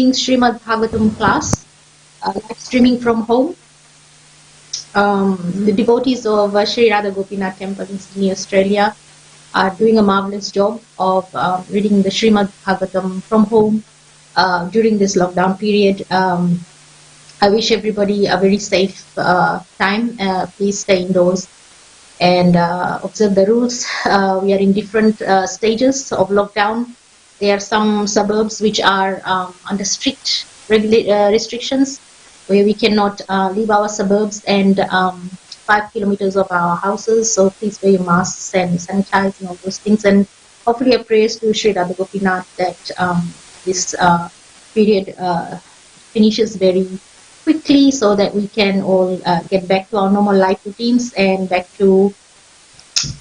Srimad Bhagavatam class, live streaming from home. The devotees of Sri Radha Gopinath Temple in Sydney, Australia are doing a marvelous job of reading the Srimad Bhagavatam from home during this lockdown period. I wish everybody a very safe time. Please stay indoors and observe the rules. We are in different stages of lockdown. There are some suburbs which are under strict restrictions, where we cannot leave our suburbs and 5 kilometers of our houses. So please wear your masks and sanitize and all those things. And hopefully a prayer to Sri Radha Gopinath that this period finishes very quickly, so that we can all get back to our normal life routines and back to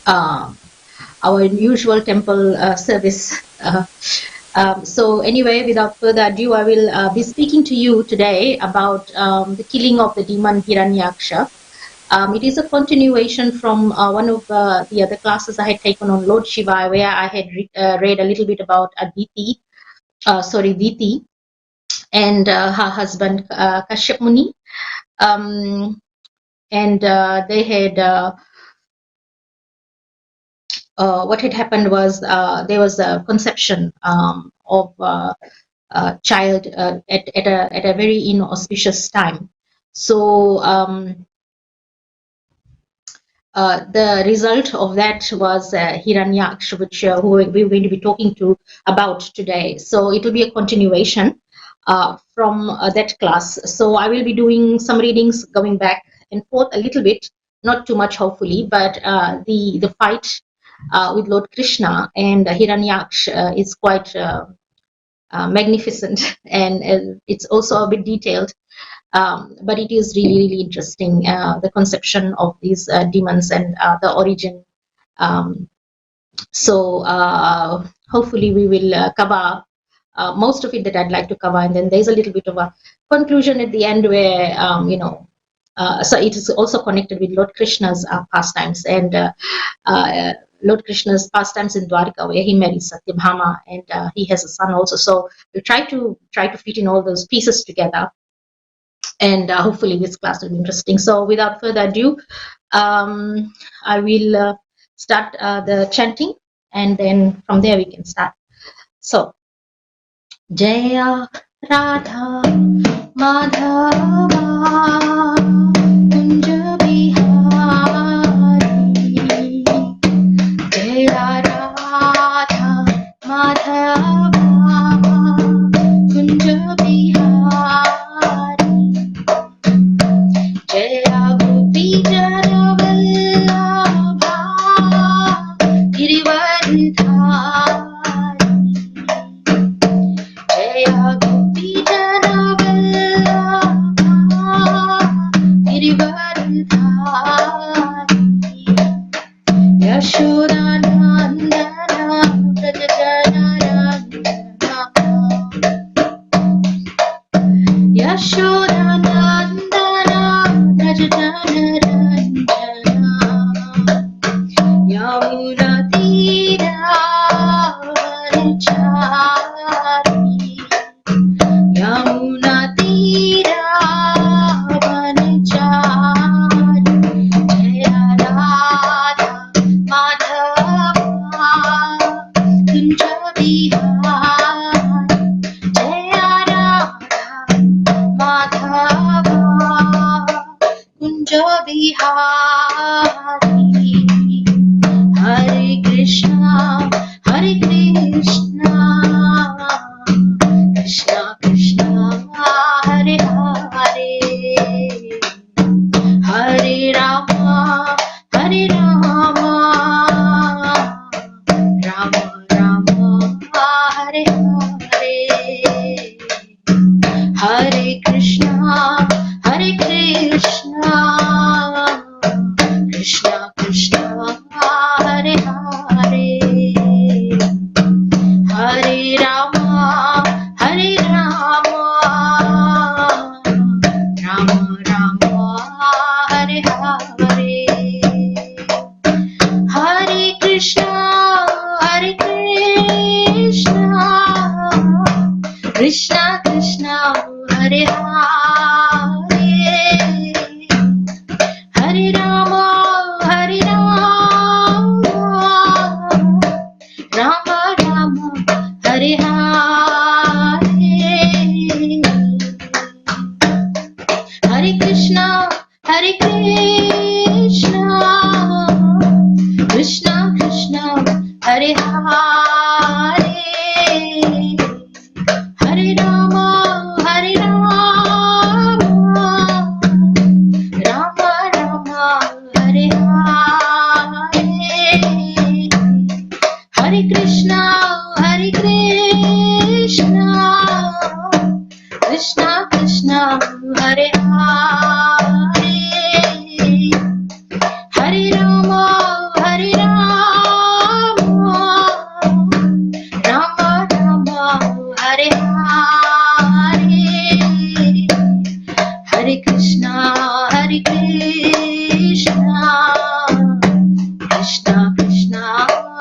our usual temple service. So anyway, without further ado, I will be speaking to you today about the killing of the demon Hiranyaksa. It is a continuation from one of the other classes I had taken on Lord Shiva, where I had read a little bit about Aditi, Diti, and her husband Kashyap Muni. And they had what had happened was there was a conception of a child at a very inauspicious time. So the result of that was Hiranyaksa, which who we're going to be talking about today. So it will be a continuation from that class. So I will be doing some readings, going back and forth a little bit, not too much hopefully, but the fight with Lord Krishna and Hiranyaksa is quite magnificent, and it's also a bit detailed, but it is really, really interesting, the conception of these demons and the origin. So hopefully we will cover most of it that I'd like to cover, and then there's a little bit of a conclusion at the end where so it is also connected with Lord Krishna's pastimes and Lord Krishna's pastimes in Dwarka, where he marries Satyabhama, and he has a son also. So we'll try to fit in all those pieces together, and hopefully this class will be interesting. So without further ado, I will start the chanting, and then from there we can start. So Jaya Radha Madhava Kunja Bihari, Jaya Radha Madhava Kunja Bihari, Jaya Gopi Jana Vallabha Girivardhari, Jaya Gopi Jana Vallabha Girivardhari, Yashoda Nandana Vrajajana Randana, Yashoda Nandana Vrajajana Randana, Yamuna Tira Vanachari, Yamuna Tira Vanachari, Jaya Radha Madhava Kunja Bihari, Jaya Radha Madhava Kunja Bihari, Hare Krishna, Hare Krishna, Krishna Krishna, Hare Hare, Hare Rama, Hare Rama, Rama Rama, Hare Hare, Hare Krishna, Hare Krishna, Krishna Krishna, Hare Hare, Hare Rama, Hare Rama, Rama Rama, Hare Hare, Hare Krishna, Hare Krishna, Krishna Krishna, Krishna, Hare Hare, Hare Rama, Hare Rama, Rama Rama, Hare Hare, Hare Krishna, Hare Krishna, Krishna Krishna, Hare Hare, Hare Rama, Hare Rama, Rama Rama, Hare Hare, Hare Krishna, Hare Krishna, Krishna Krishna, Hare Hare, Hare Rama, Hare Rama, Rama Rama, Hare Hare, Hare Krishna, Hare Krishna, Krishna Krishna,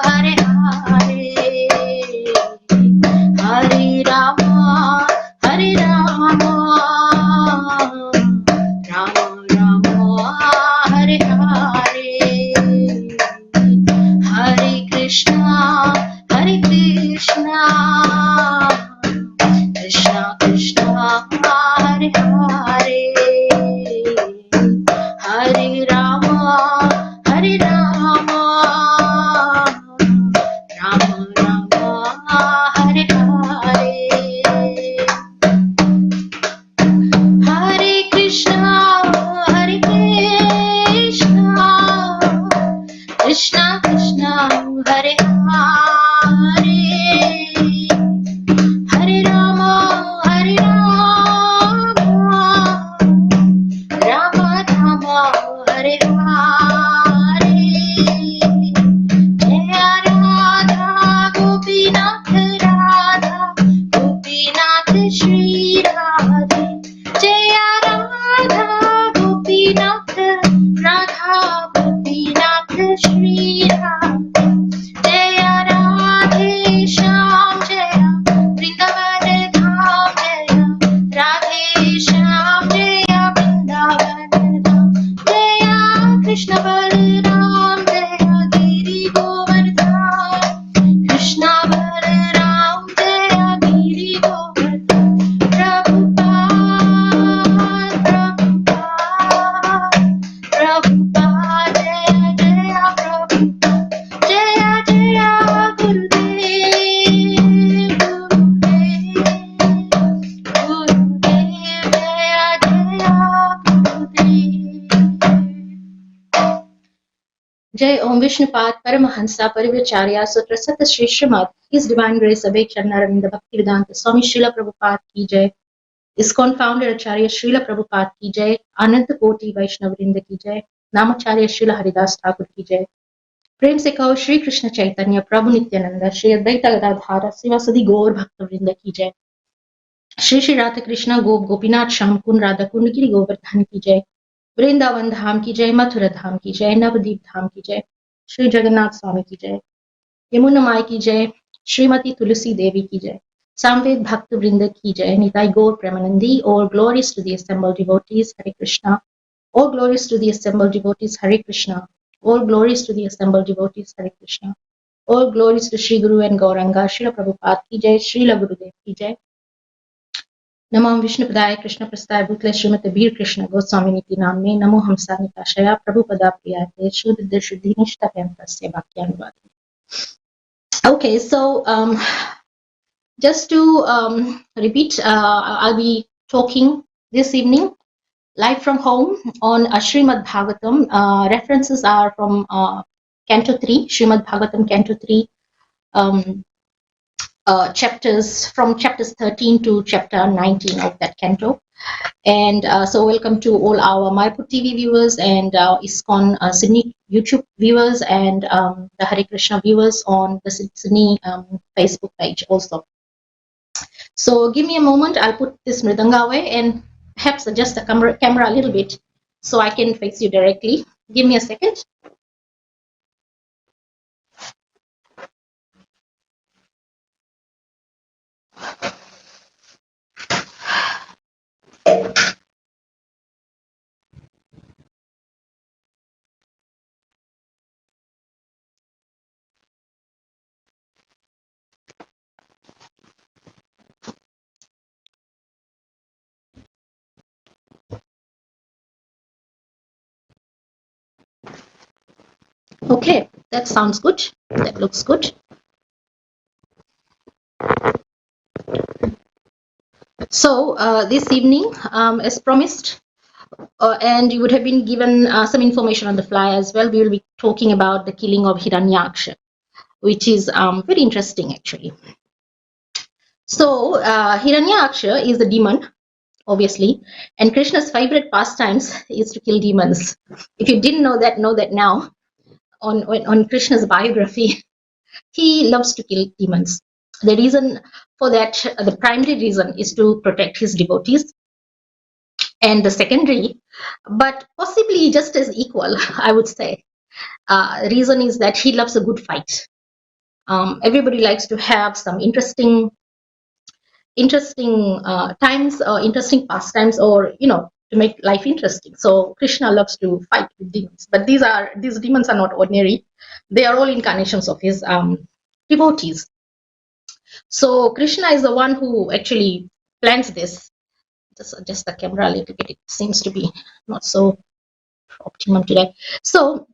Hare Hare, Hare Rama, Hare Rama, Rama Rama, Hare Hare, Hare Krishna, Hare Krishna, Krishna Krishna, Hare Hare, Hare Rama, Hare Rama, Rama Rama, Hare Hare, Hare Krishna, Hare Krishna, Krishna Krishna, Hare Hare, Hare Rama, Hare Rama, Rama Rama, Hare Hare, Jaya Radha Gopinath Radha, Gopinath Shri Radhe, Jaya Radha Gopinath Radha, Gopinath Shri Radhe, Jaya Radhe Shyam Jaya, Vrindavan Dham Jaya, Radhe Shyam Jaya, Vrindavan Dham, Jaya Krishna Balaram Jaya, Giri Govardhan, Krishna Balaram Jaya, Giri Govardhan, Prabhupada, Prabhupada, Jaya Jaya Prabhupada, Jaya Jaya Gurudev, Gurudev, Jaya Jaya Gurudev. Jai Om Vishnupad Paramahansa Parivacharya Sutra Sata Shri Srimad His Divine Grace Abhay Charanarinda Bhaktivedanta Swami Srila Prabhupada Ki Jai, ISKCON founder Acharya Srila Prabhupada Ki Jai, Ananta Koti Vaishnavrinda Ki Jai, Namacharya Srila Haridas Thakur Ki Jai. प्रेम से कहो श्री कृष्ण चैतन्य प्रभु नित्यानंद श्री अद्वैत गदाधर शिवासदि गौर भक्तवृंद की जय। श्री श्री राधा कृष्ण गोप गोपीनाथ श्याम कुंड राधा कुंड गिरि गोवर्धन की जय। वृंदावन धाम की जय, मथुरा धाम की जय, नवदीप धाम की जय, श्री जगन्नाथ स्वामी की जय, यमुना माई की जय, श्रीमती तुलसी देवी की जय, सामवेद भक्त वृंद की जय, निताई गौर Premanandi. All glories to the assembled devotees, Hare Krishna. All glories to the assembled devotees, Hare Krishna. All glories to the assembled devotees, Hare Krishna. All glories to Sri Guru and Gauranga, Srila Prabhupada ki jai, Srila Gurudev ki jai. नमो विष्णुपदाय कृष्ण प्रस्ताय भूतले श्रीमते वीर कृष्ण गोस्वामी नीति नाम्ने नमो हमसा निकाशया प्रभुपदा प्रियाते शुद्ध शुद्धि निष्ठा तस्य वाक्यानुवादे. Okay, so just to repeat, I'll be talking this evening live from home on Srimad Bhagavatam. References are from Canto 3, Srimad Bhagavatam Canto 3, chapters from chapters 13 to chapter 19 of that canto. And so welcome to all our Mayapur TV viewers and ISKCON Sydney YouTube viewers and the Hare Krishna viewers on the Sydney Facebook page also. So give me a moment, I'll put this mridanga away and perhaps adjust the camera a little bit so I can face you directly. Give me a second. Okay, that sounds good. That looks good. So this evening, as promised, and you would have been given some information on the fly as well, we will be talking about the killing of Hiranyaksha, which is very interesting actually. So Hiranyaksha is the demon, obviously, and Krishna's favorite pastimes is to kill demons. If you didn't know that now. On Krishna's biography, he loves to kill demons. The reason for that, the primary reason, is to protect his devotees, and the secondary, but possibly just as equal, I would say, reason is that he loves a good fight. Everybody likes to have some interesting times or interesting pastimes, or to make life interesting. So Krishna loves to fight with demons, but these demons are not ordinary. They are all incarnations of his devotees. So Krishna is the one who actually plans this. Just adjust the camera a little bit. It seems to be not so optimum today. So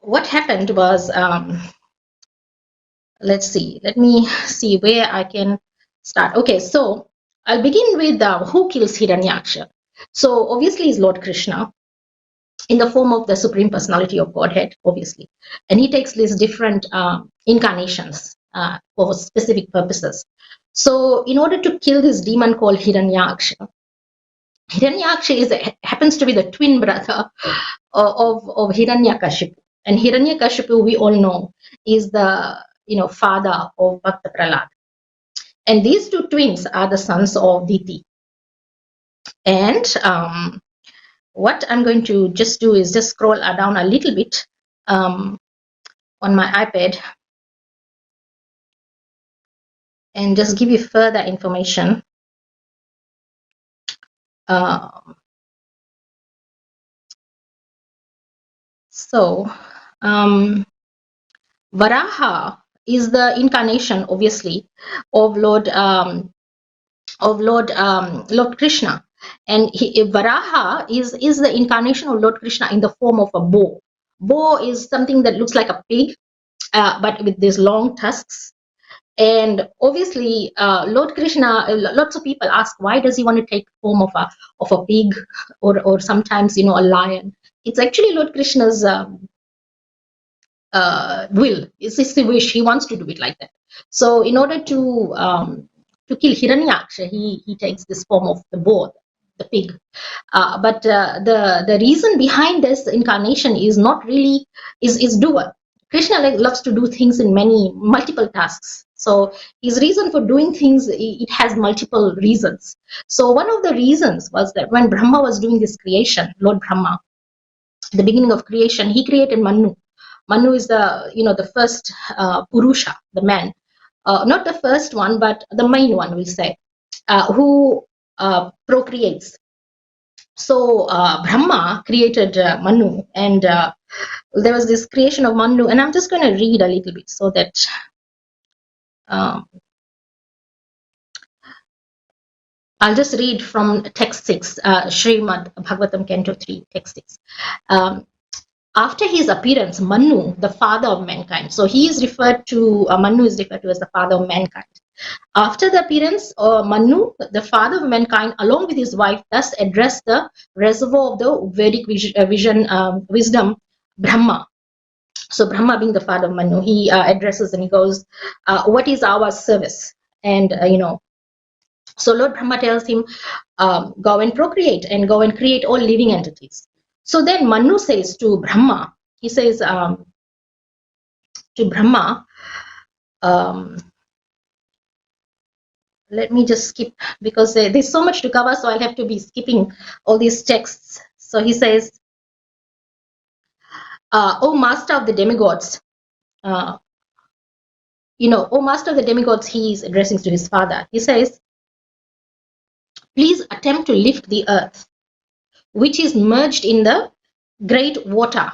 what happened was, let's see. Let me see where I can start. Okay, so I'll begin with who kills Hiranyaksha. So obviously is Lord Krishna in the form of the Supreme Personality of Godhead, obviously. And he takes these different incarnations for specific purposes. So in order to kill this demon called Hiranyaksha, happens to be the twin brother of Hiranyakashipu. And Hiranyakashipu, we all know, is the father of Bhakta Prahlad. And these two twins are the sons of Diti. And what I'm going to just do is just scroll down a little bit on my iPad and just give you further information. So Varaha is the incarnation, obviously, of Lord Krishna, and Varaha is the incarnation of Lord Krishna in the form of a bow. Bow is something that looks like a pig, but with these long tusks. And obviously, Lord Krishna, lots of people ask, why does he want to take form of a pig, or sometimes a lion? It's actually Lord Krishna's will. It's his wish. He wants to do it like that. So in order to kill Hiranyaksha, he takes this form of the boar, the pig. But the reason behind this incarnation is not really is doer. Krishna loves to do things in multiple tasks. So his reason for doing things, it has multiple reasons. So one of the reasons was that when Brahma was doing this creation, Lord Brahma, the beginning of creation, he created Manu. Manu is the first Purusha, the man, not the first one, but the main one, we'll say, who procreates. So Brahma created Manu, and there was this creation of Manu, and I'm just going to read a little bit so that I'll just read from text 6, Srimad Bhagavatam Canto 3, text 6. After his appearance, Manu, the father of mankind. So he is referred to, Manu is referred to as the father of mankind. After the appearance, Manu, the father of mankind, along with his wife, thus addressed the reservoir of the Vedic wisdom, Brahma. So Brahma, being the father of Manu, he addresses and he goes, what is our service? And, so Lord Brahma tells him, go and procreate and go and create all living entities. So then Manu says to Brahma, he says to Brahma, let me just skip, because there's so much to cover, so I'll have to be skipping all these texts. So he says, O master of the demigods, O master of the demigods, he is addressing to his father. He says, please attempt to lift the earth, which is merged in the great water.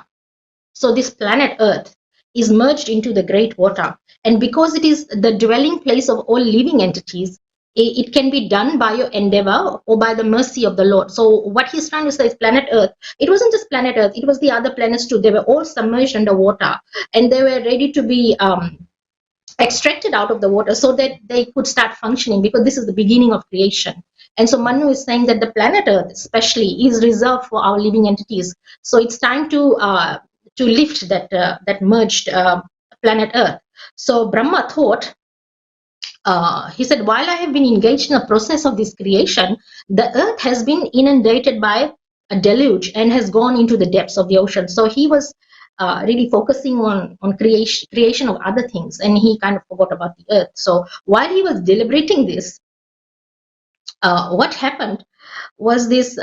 So this planet Earth is merged into the great water. And because it is the dwelling place of all living entities, it can be done by your endeavor or by the mercy of the Lord. So what he's trying to say is planet Earth, it wasn't just planet Earth, it was the other planets too. They were all submerged under water, and they were ready to be extracted out of the water so that they could start functioning, because this is the beginning of creation. And so Manu is saying that the planet Earth especially is reserved for our living entities. So it's time to lift that merged planet Earth. So Brahma thought, he said, while I have been engaged in the process of this creation, the earth has been inundated by a deluge and has gone into the depths of the ocean. So he was really focusing on creation of other things, and he kind of forgot about the earth. So while he was deliberating this, what happened was this,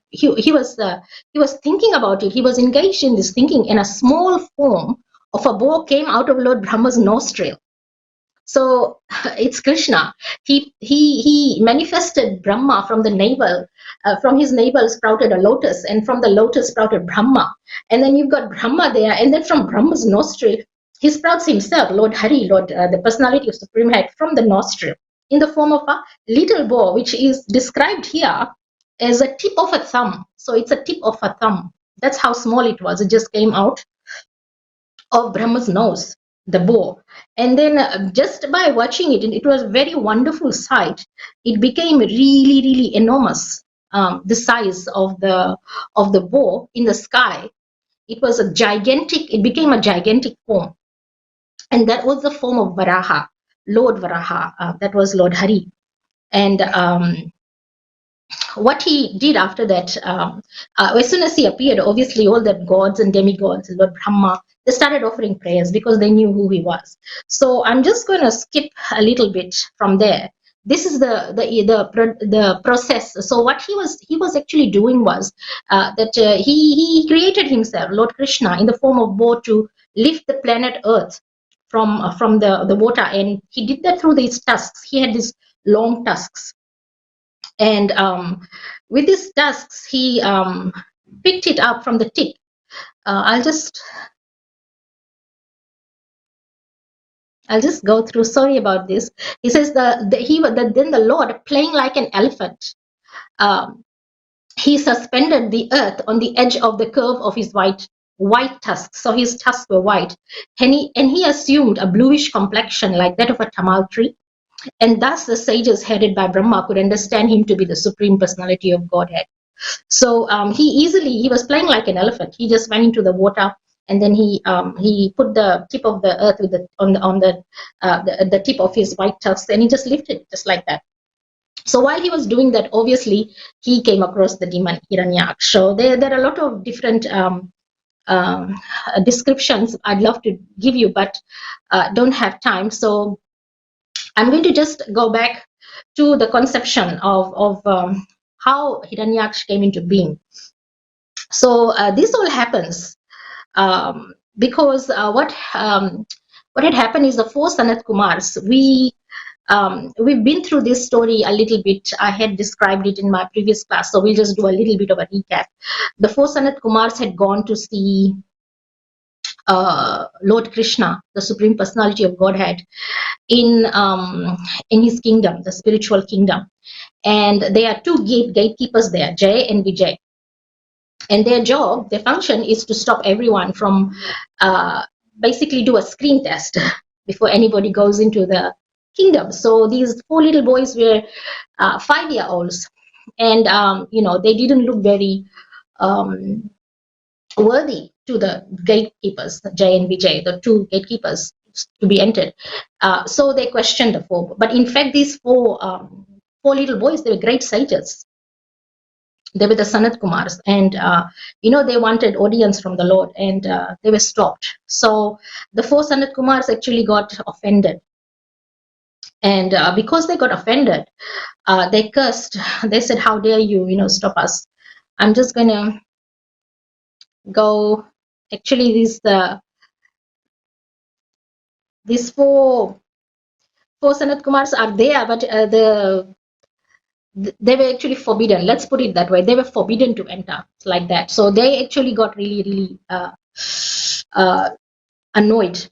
he was thinking about it. He was engaged in this thinking, and a small form of a bow came out of Lord Brahma's nostril. So it's Krishna. He manifested Brahma from the navel. From his navel sprouted a lotus, and from the lotus sprouted Brahma. And then you've got Brahma there, and then from Brahma's nostril, he sprouts himself, Lord Hari, the personality of Supreme Head, from the nostril in the form of a little bow, which is described here as a tip of a thumb. So it's a tip of a thumb. That's how small it was. It just came out of Brahma's nose, the bow. And then just by watching it, it was a very wonderful sight. It became really, really enormous, the size of the bow in the sky. It was it became a gigantic form. And that was the form of Varaha, Lord Varaha. That was Lord Hari. And what he did after that, as soon as he appeared, obviously all the gods and demigods, Lord Brahma, they started offering prayers because they knew who he was. So I'm just going to skip a little bit from there. This is the process. So what he was actually doing was that he created himself, Lord Krishna, in the form of bow to lift the planet Earth from the water, and he did that through these tusks. He had these long tusks. And with these tusks, he picked it up from the tip. I'll just go through. Sorry about this. He says then the Lord, playing like an elephant, he suspended the earth on the edge of the curve of his white tusks. So his tusks were white, and he assumed a bluish complexion like that of a tamal tree. And thus the sages headed by Brahma could understand him to be the supreme personality of Godhead. So he was playing like an elephant. He just went into the water, and then he put the tip of the earth on the tip of his white tusks, and he just lifted it just like that. So while he was doing that, obviously he came across the demon Hiranyaksa. So there are a lot of different descriptions I'd love to give you, but don't have time. So I'm going to just go back to the conception of how Hiranyaksa came into being. So this all happens because what had happened is the four Sanat Kumars. We've been through this story a little bit. I had described it in my previous class, so we'll just do a little bit of a recap. The four Sanat Kumars had gone to see Lord Krishna, the Supreme Personality of Godhead, in his kingdom, the spiritual kingdom. And there are two gatekeepers there, Jay and Vijay. And their function is to stop everyone from basically do a screen test before anybody goes into the kingdom. So these four little boys were 5-year-olds, and they didn't look very worthy to the gatekeepers, Jay and Vijay, the two gatekeepers to be entered. So they questioned the four. But in fact, these four little boys, they were great sages. They were the Sanat Kumars, and they wanted audience from the Lord, and they were stopped. So the four Sanat Kumars actually got offended, and because they got offended, they cursed. They said, "How dare you, stop us?" I'm just gonna go. Actually, these four Sanat Kumars are there, but they were actually forbidden. Let's put it that way. They were forbidden to enter like that. So they actually got really, really annoyed.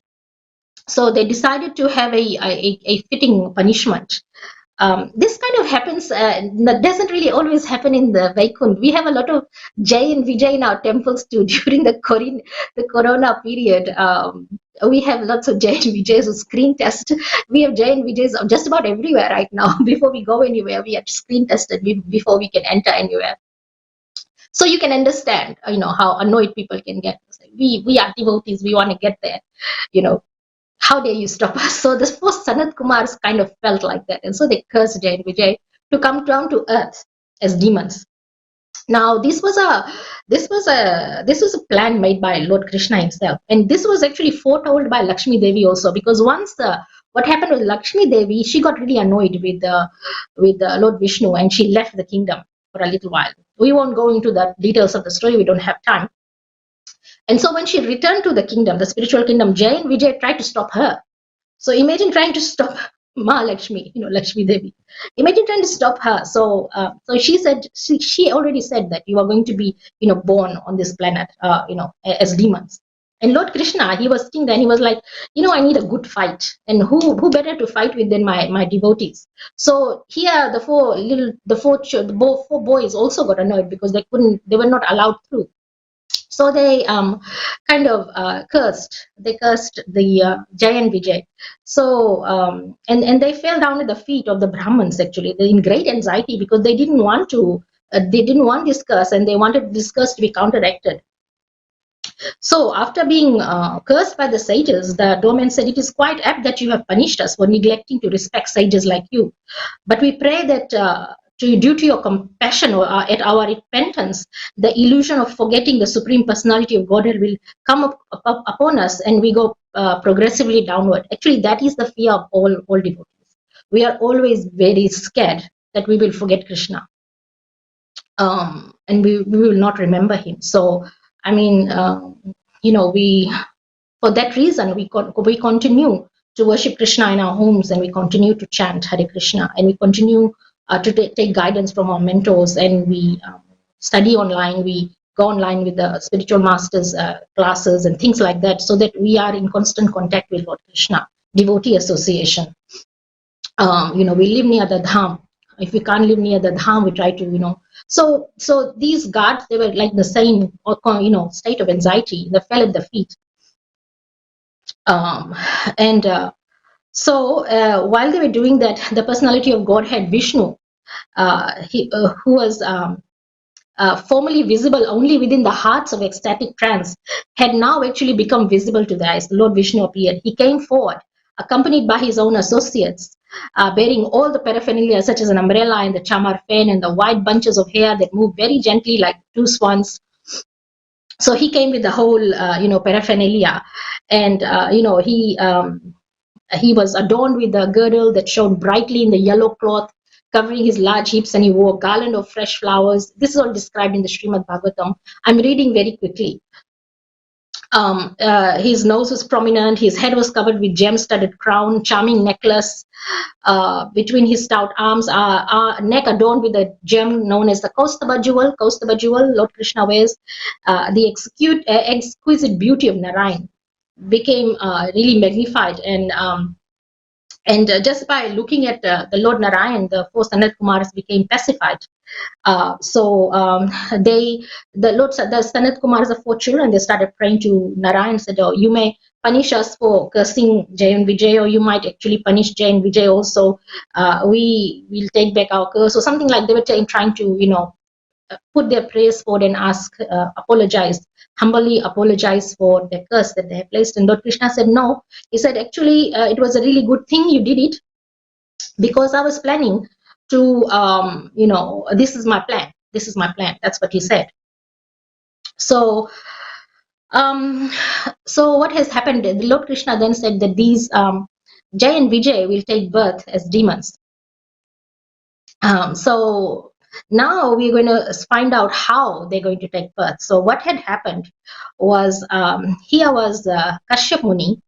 So they decided to have a fitting punishment This kind of happens, that doesn't really always happen in the Vaikund. We have a lot of Jai and Vijay in our temples too during the Corona period. We have lots of Jai and Vijay's who screen test. We have Jai and Vijay's just about everywhere right now. Before we go anywhere, we have screen tested before we can enter anywhere. So you can understand, how annoyed people can get. We are devotees. We want to get there, you know how dare you stop us? So the first Sanat Kumars kind of felt like that. And so they cursed Jai and Vijay to come down to earth as demons. Now this was a plan made by Lord Krishna himself. And this was actually foretold by Lakshmi Devi also, because once what happened with Lakshmi Devi, she got really annoyed with Lord Vishnu, and she left the kingdom for a little while. We won't go into the details of the story, we don't have time. And so when she returned to the kingdom, the spiritual kingdom, Jai and Vijay tried to stop her. So imagine trying to stop Mahalakshmi, Lakshmi Devi. Imagine trying to stop her. So she said, she already said that you are going to be, born on this planet, as demons. And Lord Krishna, he was sitting there and he was like, I need a good fight. And who better to fight with than my devotees? So here the four boys also got annoyed because they were not allowed through. So they kind of cursed. They cursed the Jai and Vijay. So and they fell down at the feet of the Brahmins. Actually, they're in great anxiety because they didn't want to. They didn't want this curse, and they wanted this curse to be counteracted. So after being cursed by the sages, the doorman said, "It is quite apt that you have punished us for neglecting to respect sages like you. But we pray that due to your compassion or at our repentance, the illusion of forgetting the Supreme Personality of Godhead will come up upon us, and we go progressively downward." Actually, that is the fear of all devotees. We are always very scared that we will forget Krishna, and we will not remember him. So, I mean, for that reason, we continue to worship Krishna in our homes, and we continue to chant Hare Krishna, and we continue to take guidance from our mentors, and we study online. We go online with the spiritual masters classes and things like that, so that we are in constant contact with Lord Krishna. Devotee association. We live near the dham. If we can't live near the dham, we try to, So these guards, they were like the same, state of anxiety. They fell at the feet. So while they were doing that, the personality of Godhead, Vishnu, who was formerly visible only within the hearts of ecstatic trance, had now actually become visible to the eyes. Lord Vishnu appeared. He came forward, accompanied by his own associates, bearing all the paraphernalia such as an umbrella and the chamar fan and the white bunches of hair that moved very gently like two swans. So he came with the whole, paraphernalia, and he was adorned with a girdle that shone brightly in the yellow cloth, covering his large hips, and he wore a garland of fresh flowers. This is all described in the Srimad Bhagavatam. I'm reading very quickly. His nose was prominent, his head was covered with gem-studded crown, charming necklace. Between his stout arms, neck adorned with a gem known as the Kaustubha jewel. Kaustubha jewel, Lord Krishna wears. The exquisite beauty of Narayan became really magnified, and just by looking at the Lord Narayan, the four Sanat Kumars became pacified. The Sanat Kumars, the four children, they started praying to Narayan, said, "Oh, you may punish us for cursing Jai and Vijay, or you might actually punish Jai and Vijay also. We will take back our curse," or something like. They were trying to, put their prayers forward and humbly apologize for the curse that they had placed. And Lord Krishna said, "No." He said, "Actually, it was a really good thing you did it, because I was planning to, this is my plan. This is my plan." That's what he said. So, what has happened? The Lord Krishna then said that these Jai and Vijay will take birth as demons. So now we're going to find out how they're going to take birth. So what had happened was, here was Kashyap Muni,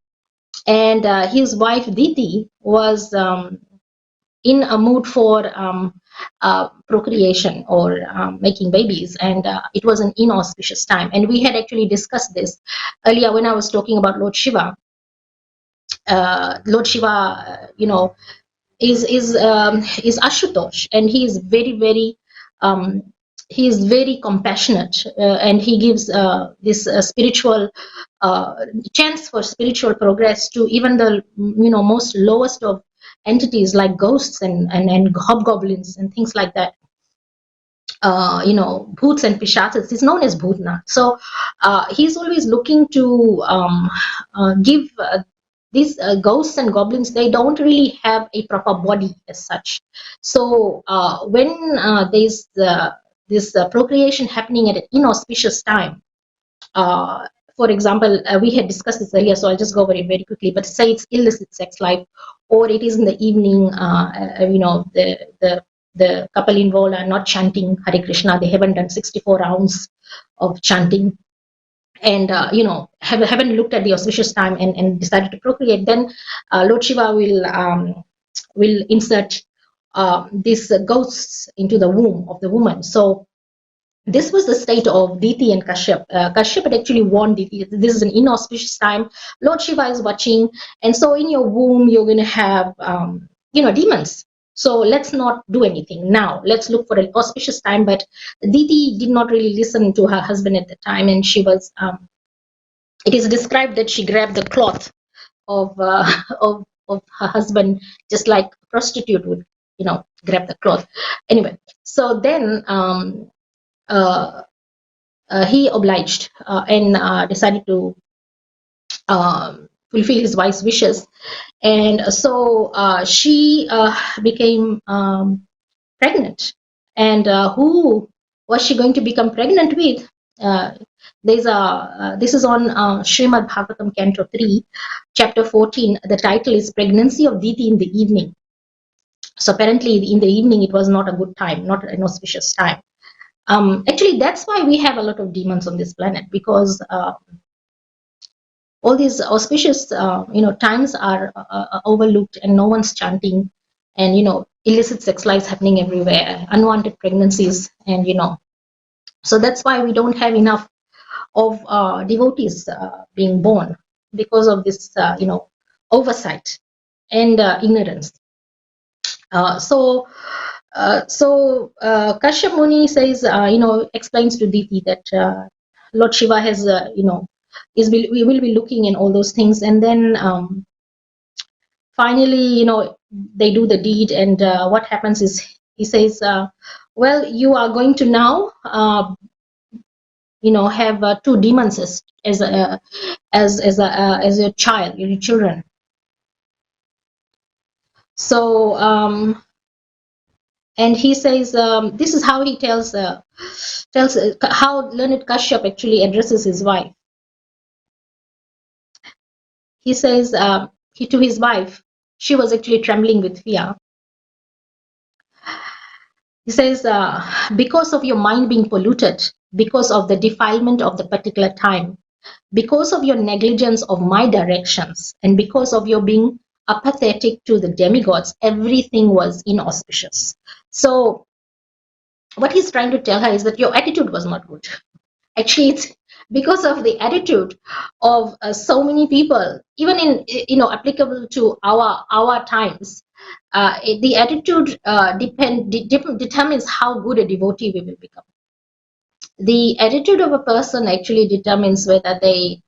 and his wife Diti was in a mood for procreation or making babies, and it was an inauspicious time. And we had actually discussed this earlier when I was talking about Lord Shiva. Lord Shiva, is Ashutosh, and he is um, very compassionate, and he gives this spiritual chance for spiritual progress to even the most lowest of entities like ghosts and hobgoblins and things like that. Bhoots and Pishachas is known as Bhutna. So he's always looking to give these ghosts and goblins, they don't really have a proper body as such. So when there's this procreation happening at an inauspicious time, uh, for example, we had discussed this earlier, so I'll just go over it very quickly. But say it's illicit sex life, or it is in the evening. The couple involved are not chanting Hare Krishna. They haven't done 64 rounds of chanting, and haven't looked at the auspicious time and decided to procreate. Then Lord Shiva will insert these ghosts into the womb of the woman. So this was the state of Diti and Kashyap. Kashyap had actually warned Diti, this is an inauspicious time. Lord Shiva is watching, and so in your womb you're going to have, demons. So let's not do anything now. Let's look for an auspicious time. But Diti did not really listen to her husband at the time, and she was. It is described that she grabbed the cloth of of her husband, just like a prostitute would, grab the cloth. Anyway, so then. He obliged and decided to fulfill his wife's wishes, and so she became pregnant. And who was she going to become pregnant with? This is on Srimad Bhagavatam, Canto 3, Chapter 14. The title is Pregnancy of Diti in the Evening. So apparently in the evening it was not a good time, not an auspicious time. Actually, that's why we have a lot of demons on this planet, because all these auspicious, times are overlooked, and no one's chanting, and illicit sex lives happening everywhere, unwanted pregnancies, and so that's why we don't have enough of devotees being born, because of this, oversight and ignorance. So Kashyap Muni says, explains to Diti that Lord Shiva has, we will be looking in all those things. And then finally, they do the deed. And what happens is he says, well, you are going to now, have two demons as your child, your children. So, and he says, this is how he tells how learned Kashyap actually addresses his wife. He says to his wife, she was actually trembling with fear. He says, because of your mind being polluted, because of the defilement of the particular time, because of your negligence of my directions, and because of your being apathetic to the demigods, everything was inauspicious. So what he's trying to tell her is that your attitude was not good. Actually, it's because of the attitude of so many people, even in applicable to our times. The attitude determines how good a devotee we will become. The attitude of a person actually determines whether they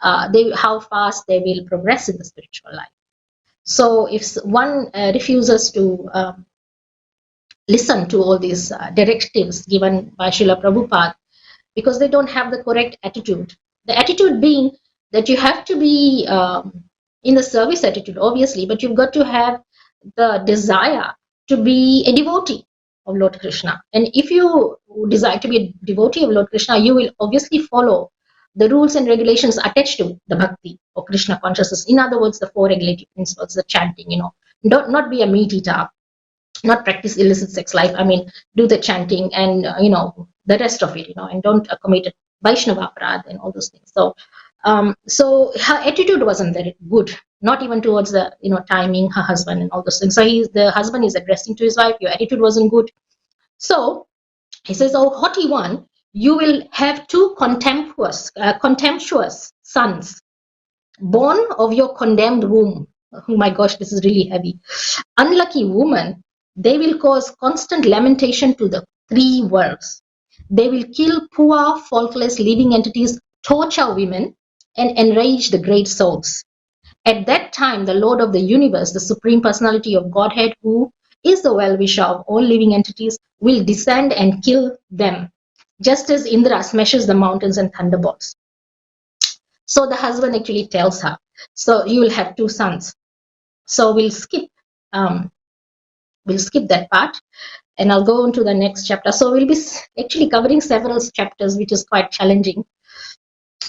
how fast they will progress in the spiritual life. So if one refuses to listen to all these directives given by Srila Prabhupada, because they don't have the correct attitude. The attitude being that you have to be in the service attitude, obviously, but you've got to have the desire to be a devotee of Lord Krishna. And if you desire to be a devotee of Lord Krishna, you will obviously follow the rules and regulations attached to the bhakti or Krishna consciousness. In other words, the four regulative principles, the chanting, not be a meat eater, not practice illicit sex life. I mean, do the chanting and, the rest of it, and don't commit Vaishnava aparadh and all those things. So, so her attitude wasn't very good, not even towards the, timing, her husband and all those things. So the husband is addressing to his wife, your attitude wasn't good. So he says, oh, haughty one, you will have two contemptuous sons, born of your condemned womb. Oh my gosh, this is really heavy. Unlucky woman, they will cause constant lamentation to the three worlds. They will kill poor, faultless living entities, torture women, and enrage the great souls. At that time, the Lord of the universe, the Supreme Personality of Godhead, who is the well-wisher of all living entities, will descend and kill them, just as Indra smashes the mountains and thunderbolts. So the husband actually tells her, so you will have two sons. So um, we'll skip that part, and I'll go on to the next chapter. So we'll be actually covering several chapters, which is quite challenging.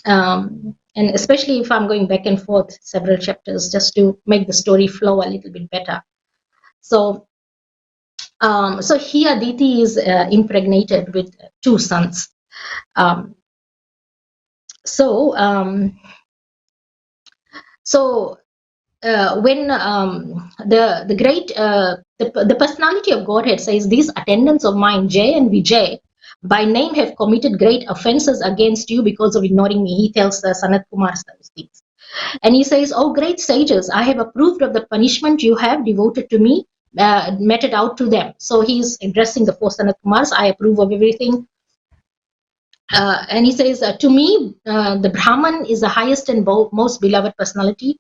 And especially if I'm going back and forth several chapters just to make the story flow a little bit better. So, so here Diti is impregnated with two sons. When the great the personality of Godhead says, these attendants of mine, Jay and Vijay, by name have committed great offenses against you because of ignoring me. He tells Sanat Kumar those things. And he says, oh great sages, I have approved of the punishment you have devoted to me, meted out to them. So he's addressing the four Sanat Kumars. I approve of everything. And he says, to me, the Brahman is the highest and most beloved personality,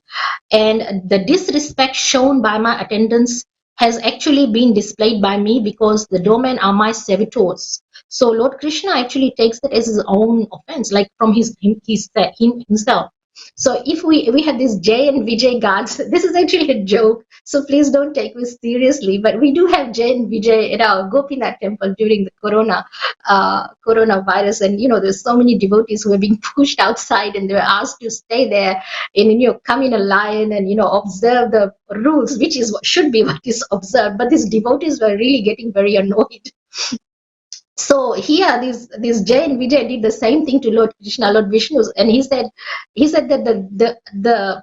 and the disrespect shown by my attendants has actually been displayed by me because the domain are my servitors. So Lord Krishna actually takes that as his own offense, like from himself. So if we have this Jay and Vijay gods, this is actually a joke. So please don't take this seriously. But we do have Jay and Vijay at our Gopinath temple during the coronavirus, and there's so many devotees who are being pushed outside, and they were asked to stay there and come in a line and observe the rules, which is what should be what is observed. But these devotees were really getting very annoyed. So here, this Jay and Vijay did the same thing to Lord Krishna, Lord Vishnu, and he said that the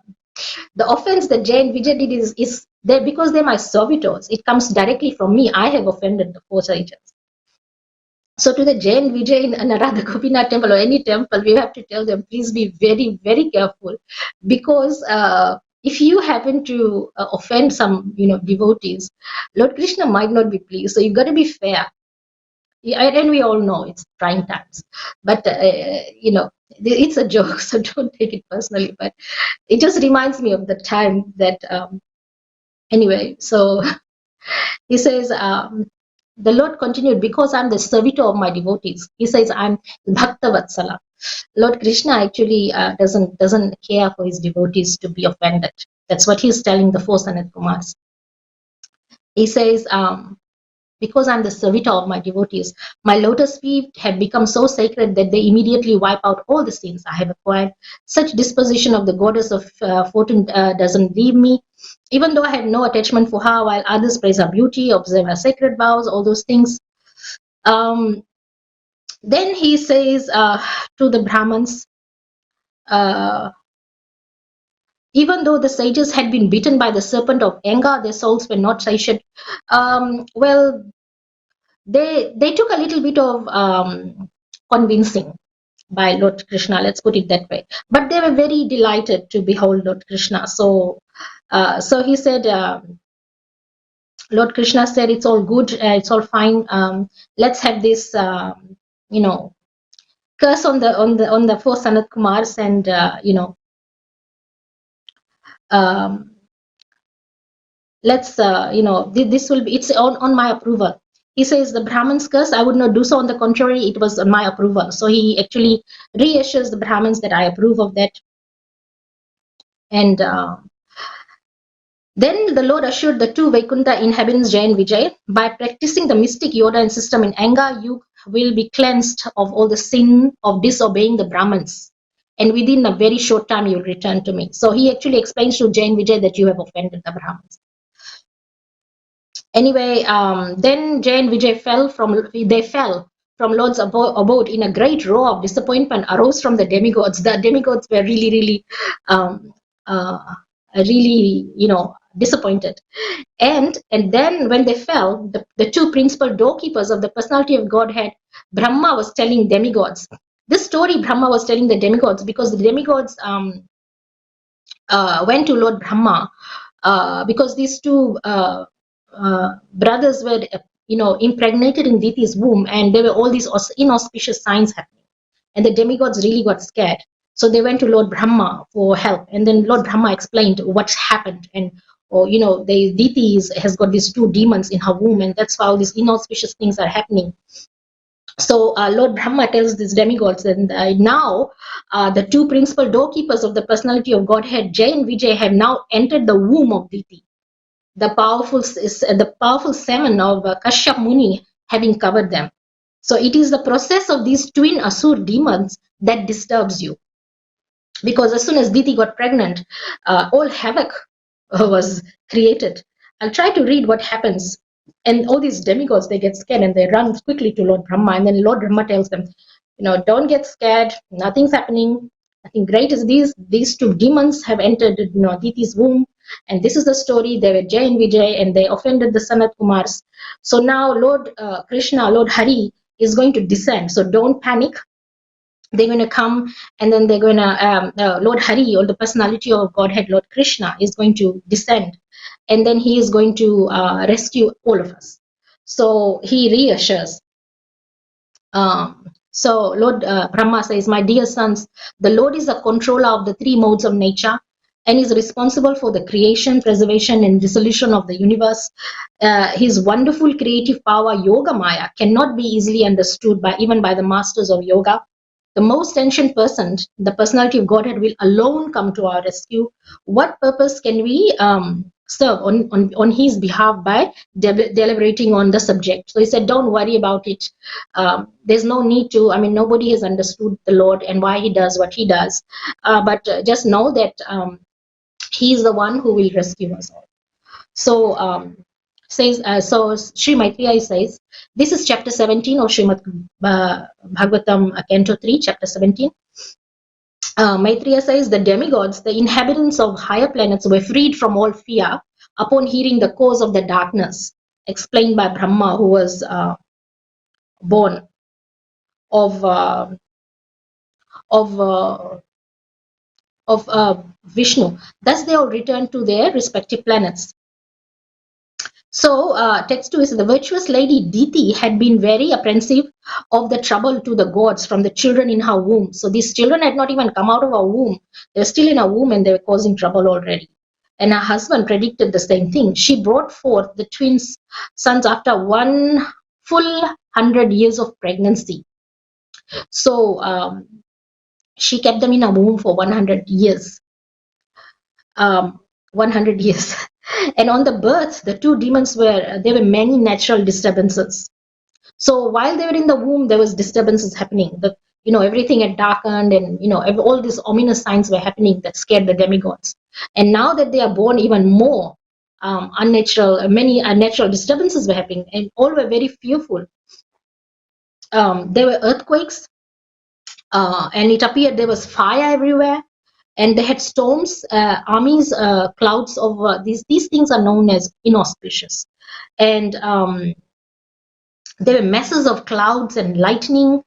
offense that Jay and Vijay did is there because they're my servitors. It comes directly from me. I have offended the four sages. So to the Jay and Vijay in Radha Gopinath temple or any temple, we have to tell them, please be very, very careful, because if you happen to offend some devotees, Lord Krishna might not be pleased. So you've got to be fair. Yeah, and we all know it's trying times, but it's a joke, so don't take it personally. But it just reminds me of the time that anyway. So he says, the Lord continued, because I'm the servitor of my devotees. He says, I'm Bhakta Vatsala. Lord Krishna actually doesn't care for his devotees to be offended. That's what he's telling the four Sanat Kumars. He says, because I'm the servitor of my devotees, my lotus feet have become so sacred that they immediately wipe out all the sins I have acquired. Such disposition of the goddess of fortune doesn't leave me, even though I have no attachment for her, while others praise her beauty, observe her sacred vows, all those things. Then he says to the Brahmins, even though the sages had been bitten by the serpent of anger, their souls were not satiated. Well, they took a little bit of convincing by Lord Krishna, let's put it that way. But they were very delighted to behold Lord Krishna. So he said, Lord Krishna said, it's all good, it's all fine. Let's have this, curse on the four Sanat Kumars, and let's this will be, it's on my approval. He says, the Brahmins curse, I would not do so. On the contrary, it was on my approval. So he actually reassures the Brahmins that I approve of that. And then the Lord assured the two Vaikuntha inhabitants, Jay and Vijay, by practicing the mystic yoga and system in anger, you will be cleansed of all the sin of disobeying the Brahmins. And within a very short time, you'll return to me. So he actually explains to Jay and Vijay that you have offended the Brahmins. Anyway, then Jay and Vijay fell from Lord's abode in a great roar of disappointment arose from the demigods. The demigods were really, disappointed. And then when they fell, the two principal doorkeepers of the personality of Godhead, Brahma was telling demigods. This story Brahma was telling the demigods because the demigods went to Lord Brahma because these two brothers were, impregnated in Diti's womb, and there were all these inauspicious signs happening, and the demigods really got scared. So they went to Lord Brahma for help, and then Lord Brahma explained what's happened, and Diti has got these two demons in her womb, and that's why all these inauspicious things are happening. So Lord Brahma tells these demigods, and now the two principal doorkeepers of the personality of Godhead, Jay and Vijay, have now entered the womb of Diti. The powerful semen of Kashyap Muni having covered them. So it is the process of these twin Asur demons that disturbs you. Because as soon as Diti got pregnant, all havoc was created. I'll try to read what happens. And all these demigods, they get scared and they run quickly to Lord Brahma. And then Lord Brahma tells them, don't get scared. Nothing's happening. Nothing great is these two demons have entered Diti's womb. And this is the story. They were Jay and Vijay, and they offended the Sanat Kumars. So now Lord Krishna, Lord Hari, is going to descend. So don't panic. They're going to come, and then they're going to, Lord Hari, or the personality of Godhead, Lord Krishna, is going to descend. And then he is going to rescue all of us. So he reassures. So Lord Brahma says, my dear sons, the Lord is the controller of the three modes of nature and is responsible for the creation, preservation, and dissolution of the universe. His wonderful creative power, Yoga Maya, cannot be easily understood even by the masters of yoga. The most ancient person, the personality of Godhead, will alone come to our rescue. What purpose can we serve on his behalf by deliberating on the subject? So he said, don't worry about it. There's no need to, nobody has understood the Lord and why he does what he does. But just know that he is the one who will rescue us all. So so Sri Maitreya says, this is chapter 17 of Srimad Bhagavatam, Canto 3, chapter 17. Maitreya says, the demigods, the inhabitants of higher planets, were freed from all fear upon hearing the cause of the darkness, explained by Brahma, who was born of Vishnu. Thus they all returned to their respective planets. So text 2 is, the virtuous lady Diti had been very apprehensive of the trouble to the gods from the children in her womb. So these children had not even come out of her womb. They were still in her womb and they were causing trouble already. And her husband predicted the same thing. She brought forth the twins sons after 1 full 100 years of pregnancy. So she kept them in her womb for 100 years. 100 years. And on the birth, the two demons there were many natural disturbances. So while they were in the womb, there was disturbances happening. Everything had darkened, and all these ominous signs were happening that scared the demigods. And now that they are born, even more many unnatural disturbances were happening, and all were very fearful. There were earthquakes, and it appeared there was fire everywhere. And they had storms, armies, clouds of these things are known as inauspicious. And there were masses of clouds and lightning,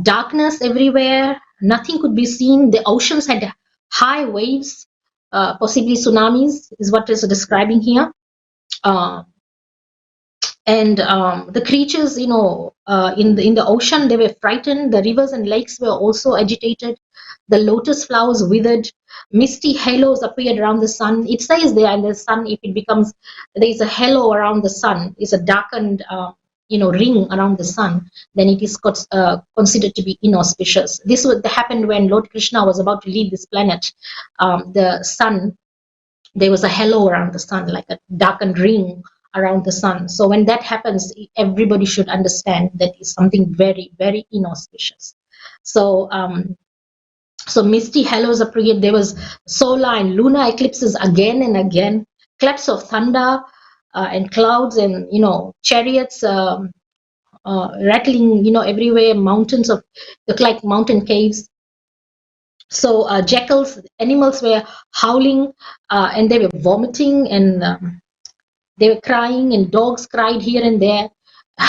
darkness everywhere. Nothing could be seen. The oceans had high waves, possibly tsunamis, is what is describing here. And the creatures, in the ocean, they were frightened. The rivers and lakes were also agitated. The lotus flowers withered. Misty halos appeared around the sun. It says there in the sun, if it becomes, there is a halo around the sun, is a darkened, ring around the sun, then it is considered to be inauspicious. This happened when Lord Krishna was about to leave this planet. The sun, there was a halo around the sun, like a darkened ring around the sun. So when that happens, everybody should understand that is something very, very inauspicious. So so misty halos appeared. There was solar and lunar eclipses again and again, claps of thunder and clouds, and chariots rattling everywhere, mountains look like mountain caves. So jackals, animals were howling, and they were vomiting, and they were crying, and dogs cried here and there.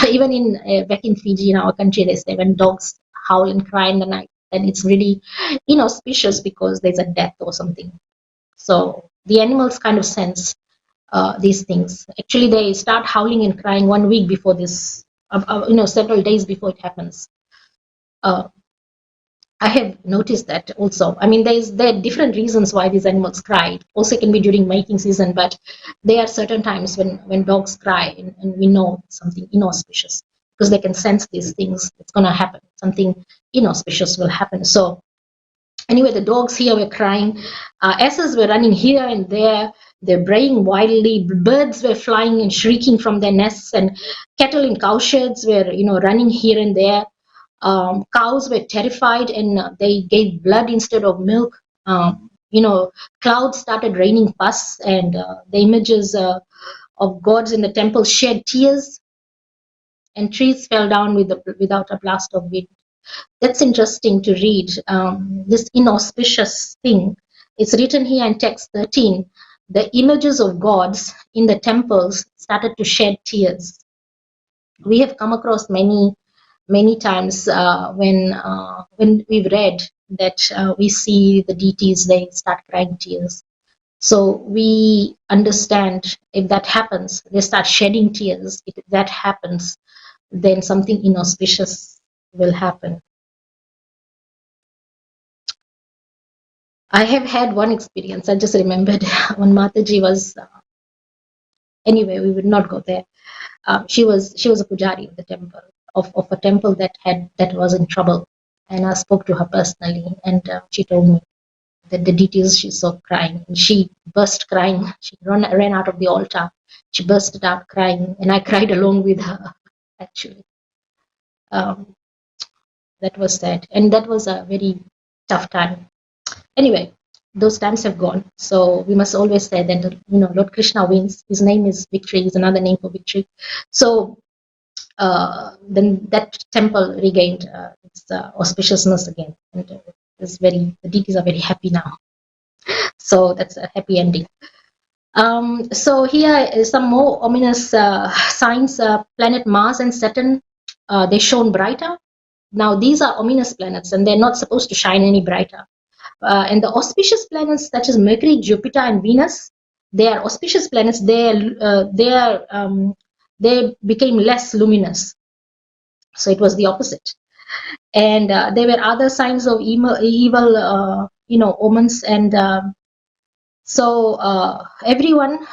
Even back in Fiji, in our country, they say when dogs howl and cry in the night, then it's really inauspicious because there's a death or something. So the animals kind of sense these things. Actually, they start howling and crying 1 week before this, several days before it happens. I have noticed that also. I mean, there are different reasons why these animals cry. Also, it can be during mating season, but there are certain times when dogs cry, and we know something inauspicious, because they can sense these things. It's going to happen. Something inauspicious will happen. So anyway, the dogs here were crying. Asses were running here and there. They're braying wildly. Birds were flying and shrieking from their nests, and cattle in cowsheds were, running here and there. Cows were terrified, and they gave blood instead of milk. Clouds started raining pus, and the images of gods in the temple shed tears, and trees fell down without a blast of wind. That's interesting to read. This inauspicious thing. It's written here in text 13. The images of gods in the temples started to shed tears. We have come across many times when we've read that we see the deities, they start crying tears. So we understand, if that happens, they start shedding tears. If that happens, then something inauspicious will happen. I have had one experience. I just remembered when Mataji was. Anyway, we would not go there. She was a pujari of the temple, of a temple that was in trouble, and I spoke to her personally, and she told me that the details she saw crying, and she burst crying. She ran out of the altar. She burst out crying, and I cried along with her. Actually, that was sad, and that was a very tough time. Anyway, those times have gone. So we must always say that Lord Krishna wins. His name is victory. Is another name for victory. So then that temple regained its auspiciousness again, and the deities are very happy now. So that's a happy ending. So here is some more ominous signs. Planet Mars and Saturn, they shone brighter. Now these are ominous planets, and they're not supposed to shine any brighter. And the auspicious planets, such as Mercury, Jupiter, and Venus, they are auspicious planets. They became less luminous. So it was the opposite. And there were other signs of evil omens, and so everyone,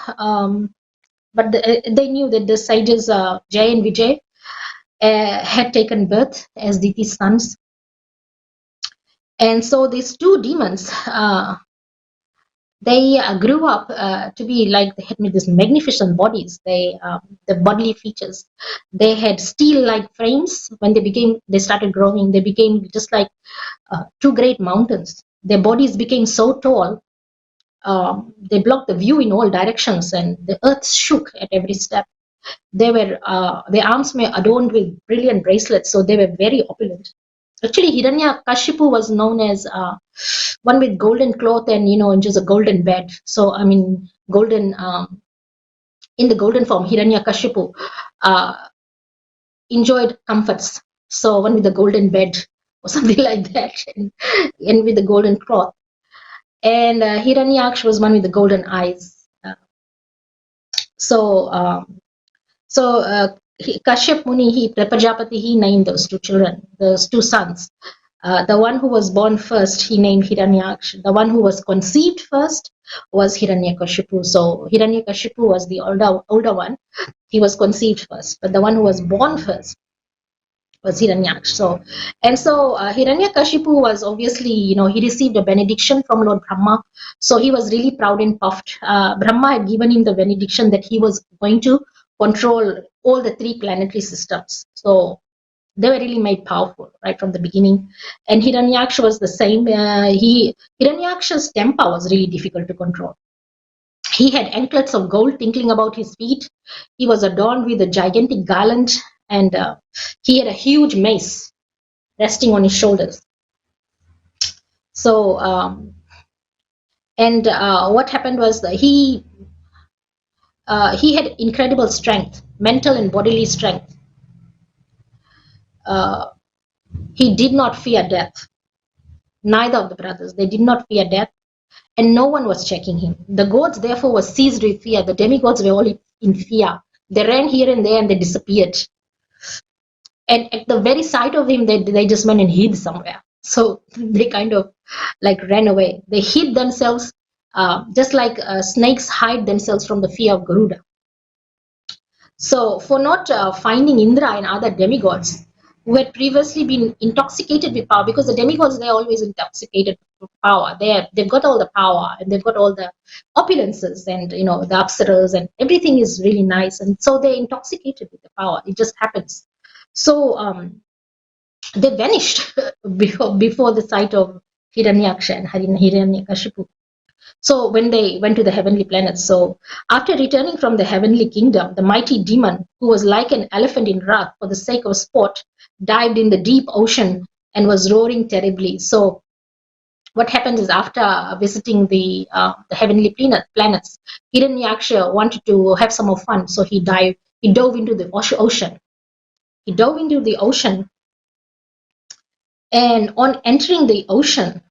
but they knew that the sages Jay and Vijay had taken birth as Diti's sons. And so these two demons, they grew up to be like, they had these magnificent bodies. The bodily features, they had steel-like frames. When they started growing, they became just like two great mountains. Their bodies became so tall, they blocked the view in all directions, and the earth shook at every step. Their arms were adorned with brilliant bracelets, so they were very opulent. Actually, Hiranyakashipu was known as one with golden cloth and just a golden bed. So I mean, golden in the golden form, Hiranyakashipu enjoyed comforts. So one with the golden bed or something like that, and with the golden cloth. And Hiranyaksha was one with the golden eyes. Kashyap Muni, Prajapati, he named those two children, those two sons. The one who was born first, he named Hiranyaksha. The one who was conceived first was Hiranyakashipu. So Hiranyakashipu was the older one. He was conceived first, but the one who was born first was Hiranyaksha. So Hiranyakashipu was obviously, he received a benediction from Lord Brahma. So he was really proud and puffed. Brahma had given him the benediction that he was going to control all the three planetary systems. So they were really made powerful right from the beginning. And Hiranyaksha was the same. Hiranyaksha's temper was really difficult to control. He had anklets of gold tinkling about his feet. He was adorned with a gigantic garland, and he had a huge mace resting on his shoulders. So, what happened was that he had incredible strength, mental and bodily strength. He did not fear death. Neither of the brothers, they did not fear death. and no one was checking him. The gods therefore were seized with fear. The demigods were all in fear. They ran here and there and they disappeared. And at the very sight of him, they just went and hid somewhere. So they kind of like ran away. They hid themselves, just like snakes hide themselves from the fear of Garuda. So for not finding Indra and other demigods who had previously been intoxicated with power, because the demigods, they're always intoxicated with power. They've got all the power and they've got all the opulences and, you know, the apsaras and everything is really nice. And so they're intoxicated with the power. It just happens. So they vanished before the sight of Hiranyaksha and Hiranyakashipu. So when they went to the heavenly planets, so after returning from the heavenly kingdom, the mighty demon, who was like an elephant in wrath for the sake of sport, dived in the deep ocean and was roaring terribly. So what happened is, after visiting the heavenly planets, Hiranyaksha wanted to have some more fun, so he dove into the ocean. He dove into the ocean, and on entering the ocean,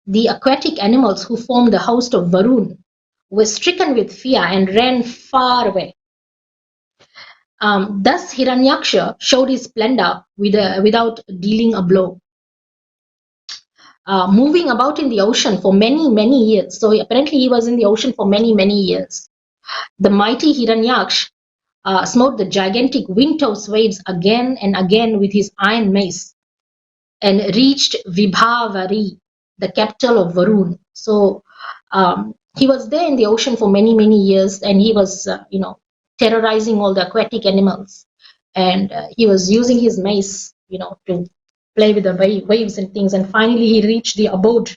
the aquatic animals who formed the host of Varun were stricken with fear and ran far away. Thus Hiranyaksha showed his splendor without dealing a blow, moving about in the ocean for many, many years. So apparently he was in the ocean for many, many years. The mighty Hiranyaksha smote the gigantic wind-tossed waves again and again with his iron mace, and reached Vibhavari, the capital of Varun. So he was there in the ocean for many, many years, and he was, terrorizing all the aquatic animals. And he was using his mace, to play with the waves and things. And finally, he reached the abode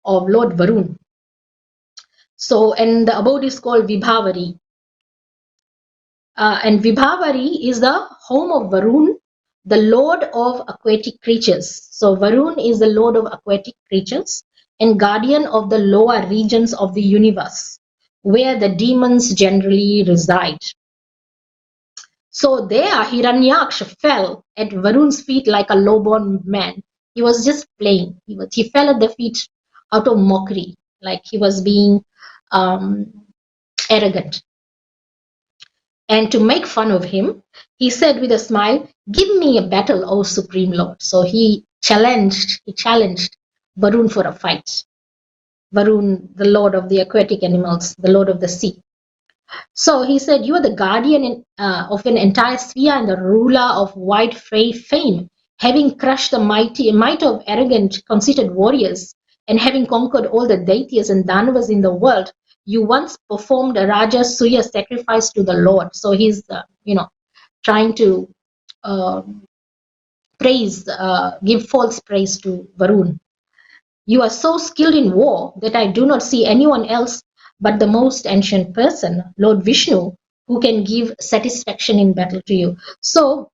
of Lord Varun. So, and the abode is called Vibhavari. And Vibhavari is the home of Varun, the lord of aquatic creatures. So Varun is the lord of aquatic creatures and guardian of the lower regions of the universe, where the demons generally reside. So there Hiranyaksha fell at Varun's feet like a low-born man. He was just playing. He fell at the feet out of mockery, like he was being arrogant. And to make fun of him, he said with a smile, "Give me a battle, O Supreme Lord." So he challenged Varun for a fight. Varun, the lord of the aquatic animals, the lord of the sea. So he said, "You are the guardian of an entire sphere and the ruler of wide fame, having crushed the might of arrogant, conceited warriors, and having conquered all the daityas and danavas in the world. You once performed a Raja Suya sacrifice to the Lord." So he's, trying to give false praise to Varun. "You are so skilled in war that I do not see anyone else but the most ancient person, Lord Vishnu, who can give satisfaction in battle to you." So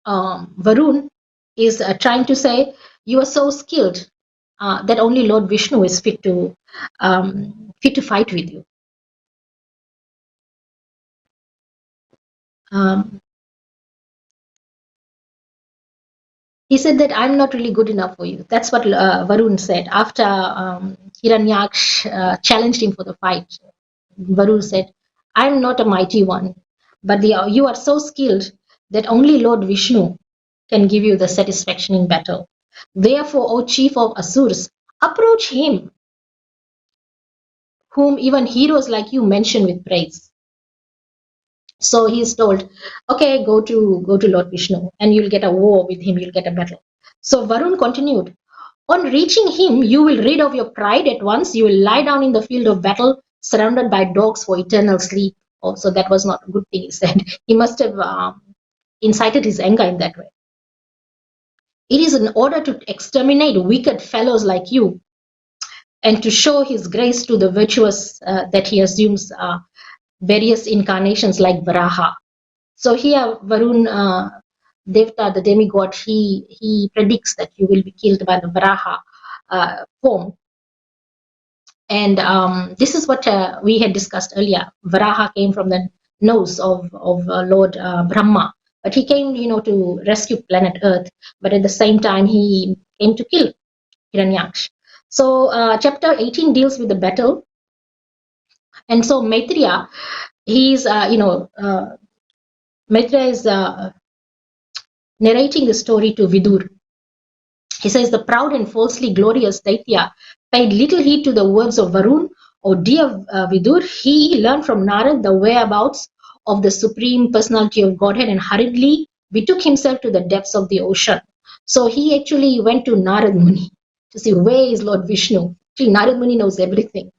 Varun is trying to say, you are so skilled that only Lord Vishnu is fit to fight with you. He said that I'm not really good enough for you. That's what Varun said after Hiranyaksha challenged him for the fight. Varun said, "I'm not a mighty one, but you are so skilled that only Lord Vishnu can give you the satisfaction in battle. Therefore, O chief of Asurs, approach him, whom even heroes like you mention with praise." So he's told, okay, go to Lord Vishnu and you'll get a war with him, you'll get a battle. So Varun continued, "On reaching him, you will rid of your pride at once. You will lie down in the field of battle, surrounded by dogs for eternal sleep." Oh, so that was not a good thing, he said. He must have incited his anger in that way. "It is in order to exterminate wicked fellows like you and to show his grace to the virtuous that he assumes various incarnations like Varaha." So here Varun Devta, the demigod, he predicts that you will be killed by the Varaha form. And this is what we had discussed earlier. Varaha came from the nose of Lord Brahma, but he came, to rescue planet Earth. But at the same time, he came to kill Hiranyaksha. So chapter 18 deals with the battle. And so Maitreya, he's, Maitreya is narrating the story to Vidur. He says, the proud and falsely glorious Daitya paid little heed to the words of Varun. Oh dear Vidur, he learned from Narad the whereabouts of the Supreme Personality of Godhead and hurriedly betook himself to the depths of the ocean. So he actually went to Narad Muni to see where is Lord Vishnu. Actually, Narad Muni knows everything.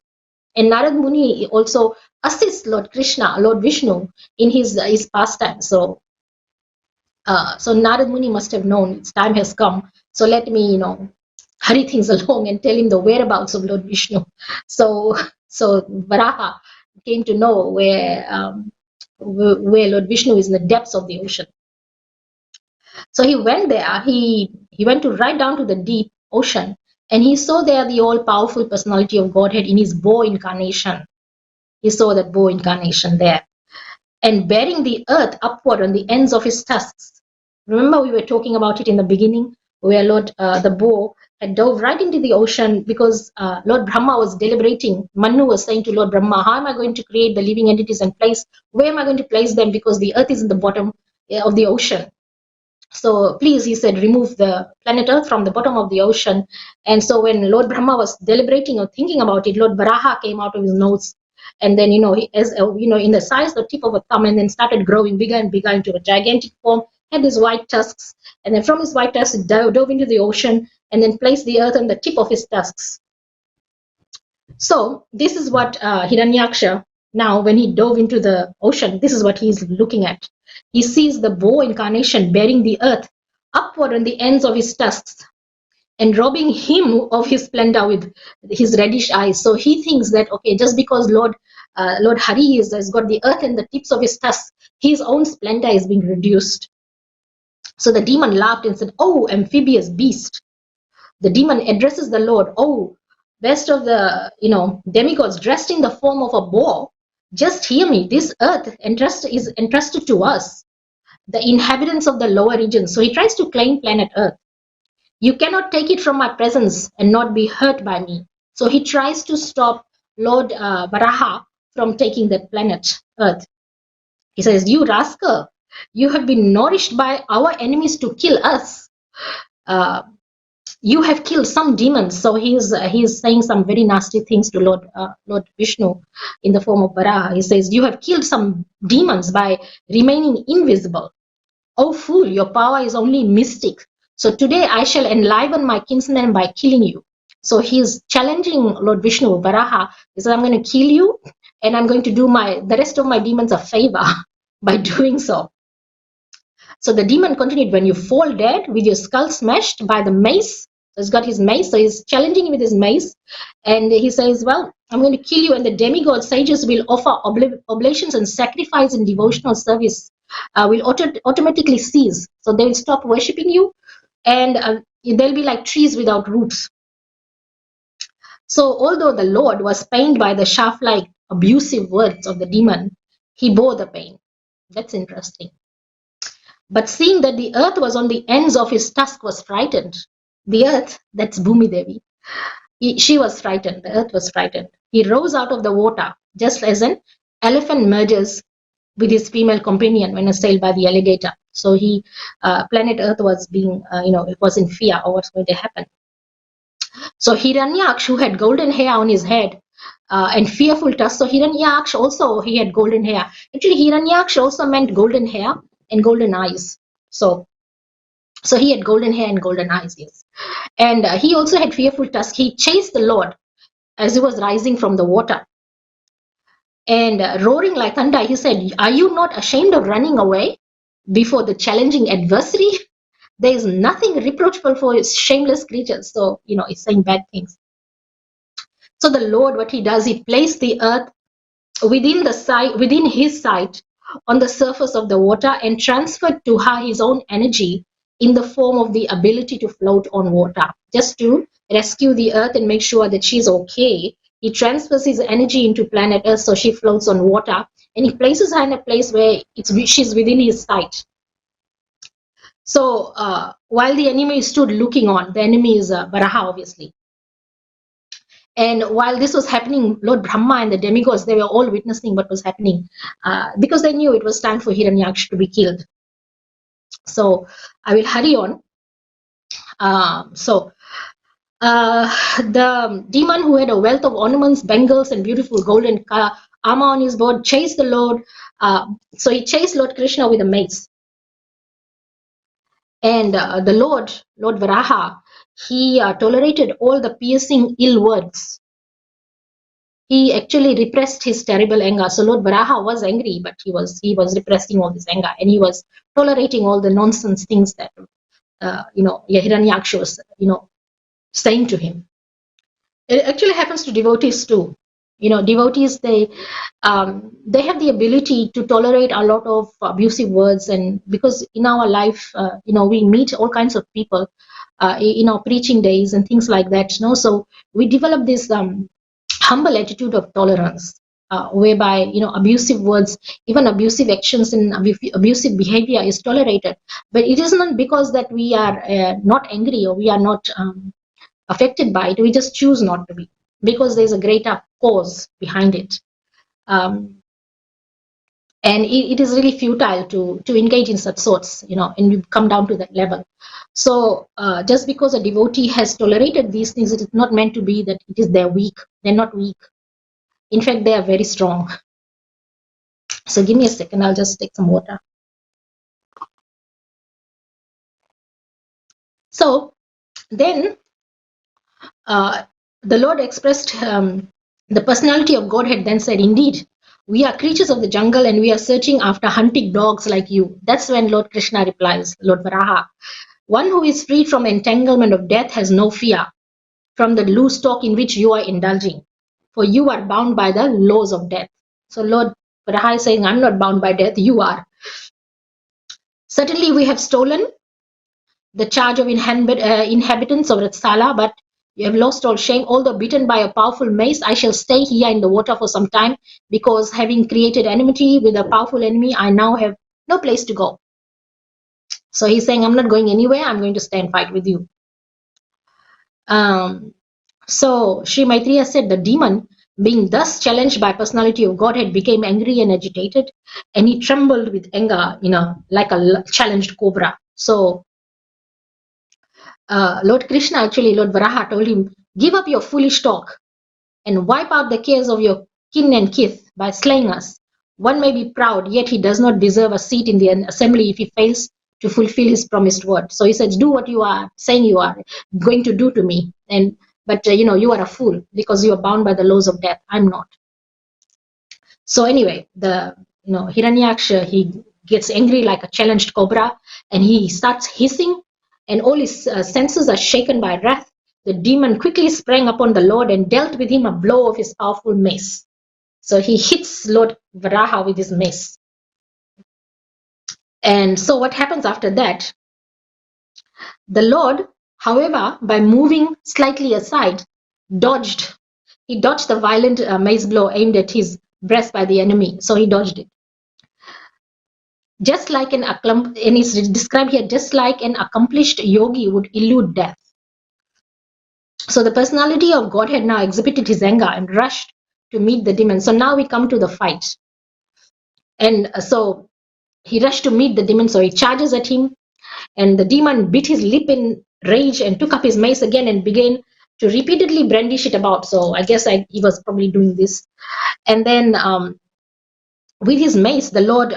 And Narad Muni also assists Lord Krishna, Lord Vishnu, in his pastime. So Narad Muni must have known its time has come. So let me, hurry things along and tell him the whereabouts of Lord Vishnu. So Varaha came to know where Lord Vishnu is in the depths of the ocean. So he went there. He went to right down to the deep ocean, and he saw there the all-powerful personality of Godhead in his bow incarnation. He saw that bow incarnation there, and bearing the earth upward on the ends of his tusks. Remember, we were talking about it in the beginning, where Lord the bow had dove right into the ocean because Lord Brahma was deliberating. Manu was saying to Lord Brahma, how am I going to create the living entities and where am I going to place them, because the earth is in the bottom of the ocean. So please, he said, remove the planet Earth from the bottom of the ocean. And so when Lord Brahma was deliberating or thinking about it, Lord Varaha came out of his nose. And then, in the size, the tip of a thumb, and then started growing bigger and bigger into a gigantic form, had these white tusks. And then from his white tusks, it dove into the ocean and then placed the earth on the tip of his tusks. So this is what Hiranyaksha, now when he dove into the ocean, this is what he's looking at. He sees the bow incarnation bearing the earth upward on the ends of his tusks and robbing him of his splendor with his reddish eyes. So he thinks that, okay, just because Lord Hari has got the earth in the tips of his tusks, his own splendor is being reduced. So the demon laughed and said, oh, amphibious beast. The demon addresses the Lord, oh, best of the demigods dressed in the form of a boar, just hear me. This earth is entrusted to us, the inhabitants of the lower regions. So he tries to claim planet Earth. You cannot take it from my presence and not be hurt by me. So he tries to stop Lord Varaha from taking that planet Earth. He says, you rascal, you have been nourished by our enemies to kill us. You have killed some demons. So he's saying some very nasty things to Lord Vishnu in the form of Varaha. He says, you have killed some demons by remaining invisible. Oh fool, your power is only mystic. So today I shall enliven my kinsmen by killing you. So he's challenging Lord Vishnu, Varaha. He says, I'm going to kill you, and I'm going to do the rest of my demons a favor by doing so. So the demon continued, when you fall dead with your skull smashed by the mace. So he's got his mace, so he's challenging him with his mace. And he says, well, I'm going to kill you, and the demigod sages will offer oblations and sacrifice and devotional service will automatically cease. So they will stop worshipping you, and they'll be like trees without roots. So although the Lord was pained by the shaft-like abusive words of the demon, he bore the pain. That's interesting. But seeing that the earth was on the ends of his tusk, was frightened. The earth, that's Bhumi Devi, she was frightened. The earth was frightened. He rose out of the water, just as an elephant merges with his female companion when assailed by the alligator. So planet Earth was being, it was in fear of what's going to happen. So Hiranyaksa, who had golden hair on his head and fearful tusks. So Hiranyaksa also, he had golden hair. Actually, Hiranyaksa also meant golden hair and golden eyes. So he had golden hair and golden eyes, yes. And he also had fearful tusks. He chased the Lord as he was rising from the water. And roaring like thunder, he said, are you not ashamed of running away before the challenging adversary? There is nothing reproachful for his shameless creatures. So, he's saying bad things. So the Lord, what he does, he placed the earth within his sight on the surface of the water and transferred to her his own energy in the form of the ability to float on water, just to rescue the earth and make sure that she's okay. He transfers his energy into planet Earth so she floats on water, and he places her in a place where she's within his sight. So while the enemy stood looking on, the enemy is Varaha, obviously. And while this was happening, Lord Brahma and the demigods, they were all witnessing what was happening, because they knew it was time for Hiranyaksa to be killed. So I will hurry on. The demon, who had a wealth of ornaments, bangles, and beautiful golden armor on his board, chased the Lord. So he chased Lord Krishna with a mace. And the Lord Varaha, he tolerated all the piercing ill words. He actually repressed his terrible anger. So Lord Varaha was angry, but he was repressing all this anger, and he was tolerating all the nonsense things that Hiranyaksha was saying to him. It actually happens to devotees too. Devotees, they have the ability to tolerate a lot of abusive words, and because in our life, we meet all kinds of people in our preaching days and things like that. So we develop this humble attitude of tolerance, whereby abusive words, even abusive actions and abusive behavior is tolerated. But it is not because that we are not angry, or we are not affected by it. We just choose not to be, because there's a greater cause behind it. And it is really futile to engage in such sorts, and you come down to that level. So just because a devotee has tolerated these things, it is not meant to be that it is they're weak. They're not weak. In fact, they are very strong. So give me a second, I'll just take some water. So then the Lord expressed the personality of Godhead, then said, "Indeed, we are creatures of the jungle, and we are searching after hunting dogs like you." That's when Lord Krishna replies, Lord Varaha, "One who is freed from entanglement of death has no fear from the loose talk in which you are indulging, for you are bound by the laws of death." So Lord Varaha is saying, I'm not bound by death, you are. "Certainly we have stolen the charge of inhabitants of Ratsala, but you have lost all shame. Although bitten by a powerful mace, I shall stay here in the water for some time, because having created enmity with a powerful enemy, I now have no place to go." So he's saying, I'm not going anywhere, I'm going to stay and fight with you. So Sri Maitreya said, the demon, being thus challenged by personality of Godhead, became angry and agitated, and he trembled with anger, like a challenged cobra. So Lord Krishna, actually Lord Varaha, told him, "Give up your foolish talk and wipe out the cares of your kin and kith by slaying us. One may be proud, yet he does not deserve a seat in the assembly if he fails to fulfill his promised word." So he says, do what you are saying you are going to do to me, but you are a fool, because you are bound by the laws of death. I'm not. So anyway, the Hiranyaksha, he gets angry like a challenged cobra, and he starts hissing, and all his senses are shaken by wrath. The demon quickly sprang upon the Lord and dealt with him a blow of his powerful mace. So he hits Lord Varaha with his mace. And so what happens after that? The Lord, however, by moving slightly aside, he dodged the violent mace blow aimed at his breast by the enemy. So he dodged it. Just like and it's described here, just like an accomplished yogi would elude death. So the personality of Godhead now exhibited his anger and rushed to meet the demon. So now we come to the fight. And so he rushed to meet the demon. So he charges at him, and the demon bit his lip in rage and took up his mace again and began to repeatedly brandish it about. So I guess he was probably doing this. And then with his mace, the Lord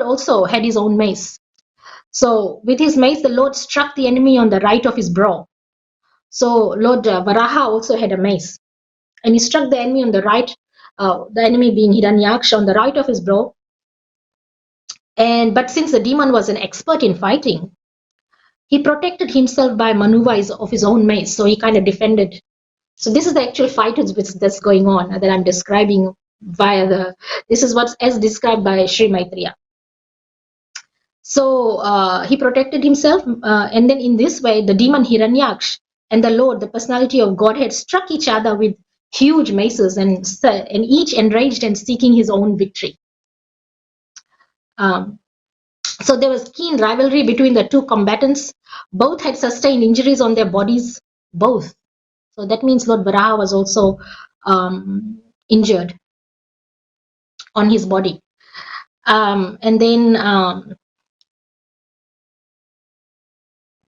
also had his own mace. So with his mace, the Lord struck the enemy on the right of his brow. So Lord Varaha also had a mace, and he struck the enemy on the right, the enemy being Hiranyaksha, on the right of his brow. But since the demon was an expert in fighting, he protected himself by maneuvers of his own mace. So he kind of defended. So this is the actual fight that's going on that I'm describing this is what's as described by Sri Maitreya. So he protected himself, and then in this way, the demon Hiranyaksh and the Lord, the personality of Godhead, struck each other with huge maces, and each enraged and seeking his own victory. So there was keen rivalry between the two combatants. Both had sustained injuries on their bodies. Both. So that means Lord Varaha was also injured on his body. And then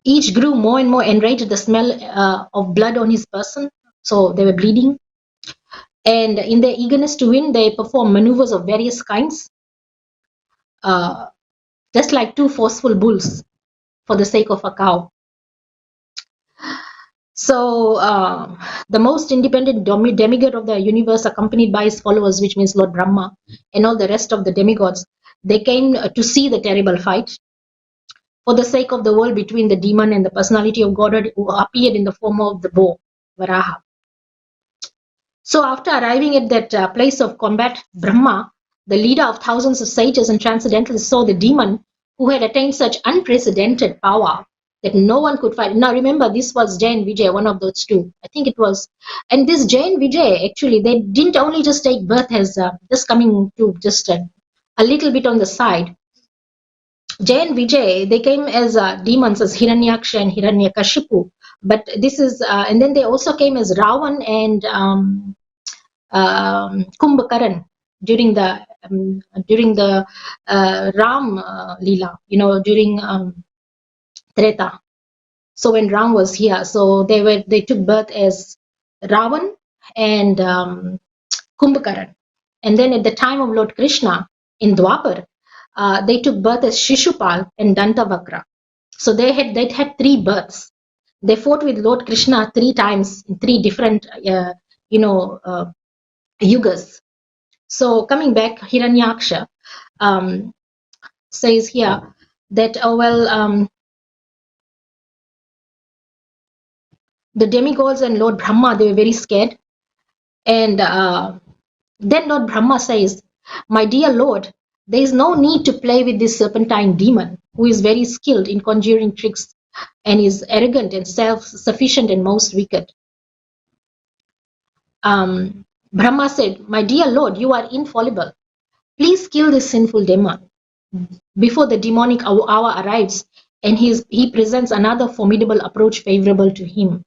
each grew more and more enraged at the smell of blood on his person. So they were bleeding. And in their eagerness to win, they performed maneuvers of various kinds, just like two forceful bulls for the sake of a cow. So the most independent demigod of the universe, accompanied by his followers, which means Lord Brahma, and all the rest of the demigods, they came to see the terrible fight for the sake of the world between the demon and the personality of God who appeared in the form of the bow, Varaha. So after arriving at that place of combat, Brahma, the leader of thousands of sages and transcendentalists, saw the demon who had attained such unprecedented power that no one could fight. Now remember, this was Jai and Vijay, one of those two. I think it was. And this Jai and Vijay, actually, they didn't only just take birth as just coming to just a little bit on the side. Jai and Vijay, they came as demons, as Hiranyaksha and Hiranyakashipu. But this is, and then they also came as Ravan and Kumbhakaran during the Ram Leela, during Treta. So when Ram was here, so they took birth as Ravan and Kumbhakaran. And then at the time of Lord Krishna in Dwapar, they took birth as Shishupal and Dantavakra. So they had 3 births. They fought with Lord Krishna 3 times in 3 different yugas. So coming back, Hiranyaksha says here that the demigods and Lord Brahma, they were very scared. And then Lord Brahma says, "My dear Lord, there is no need to play with this serpentine demon who is very skilled in conjuring tricks and is arrogant and self-sufficient and most wicked." Brahma said, "My dear Lord, you are infallible. Please kill this sinful demon before the demonic hour arrives and he presents another formidable approach favorable to him.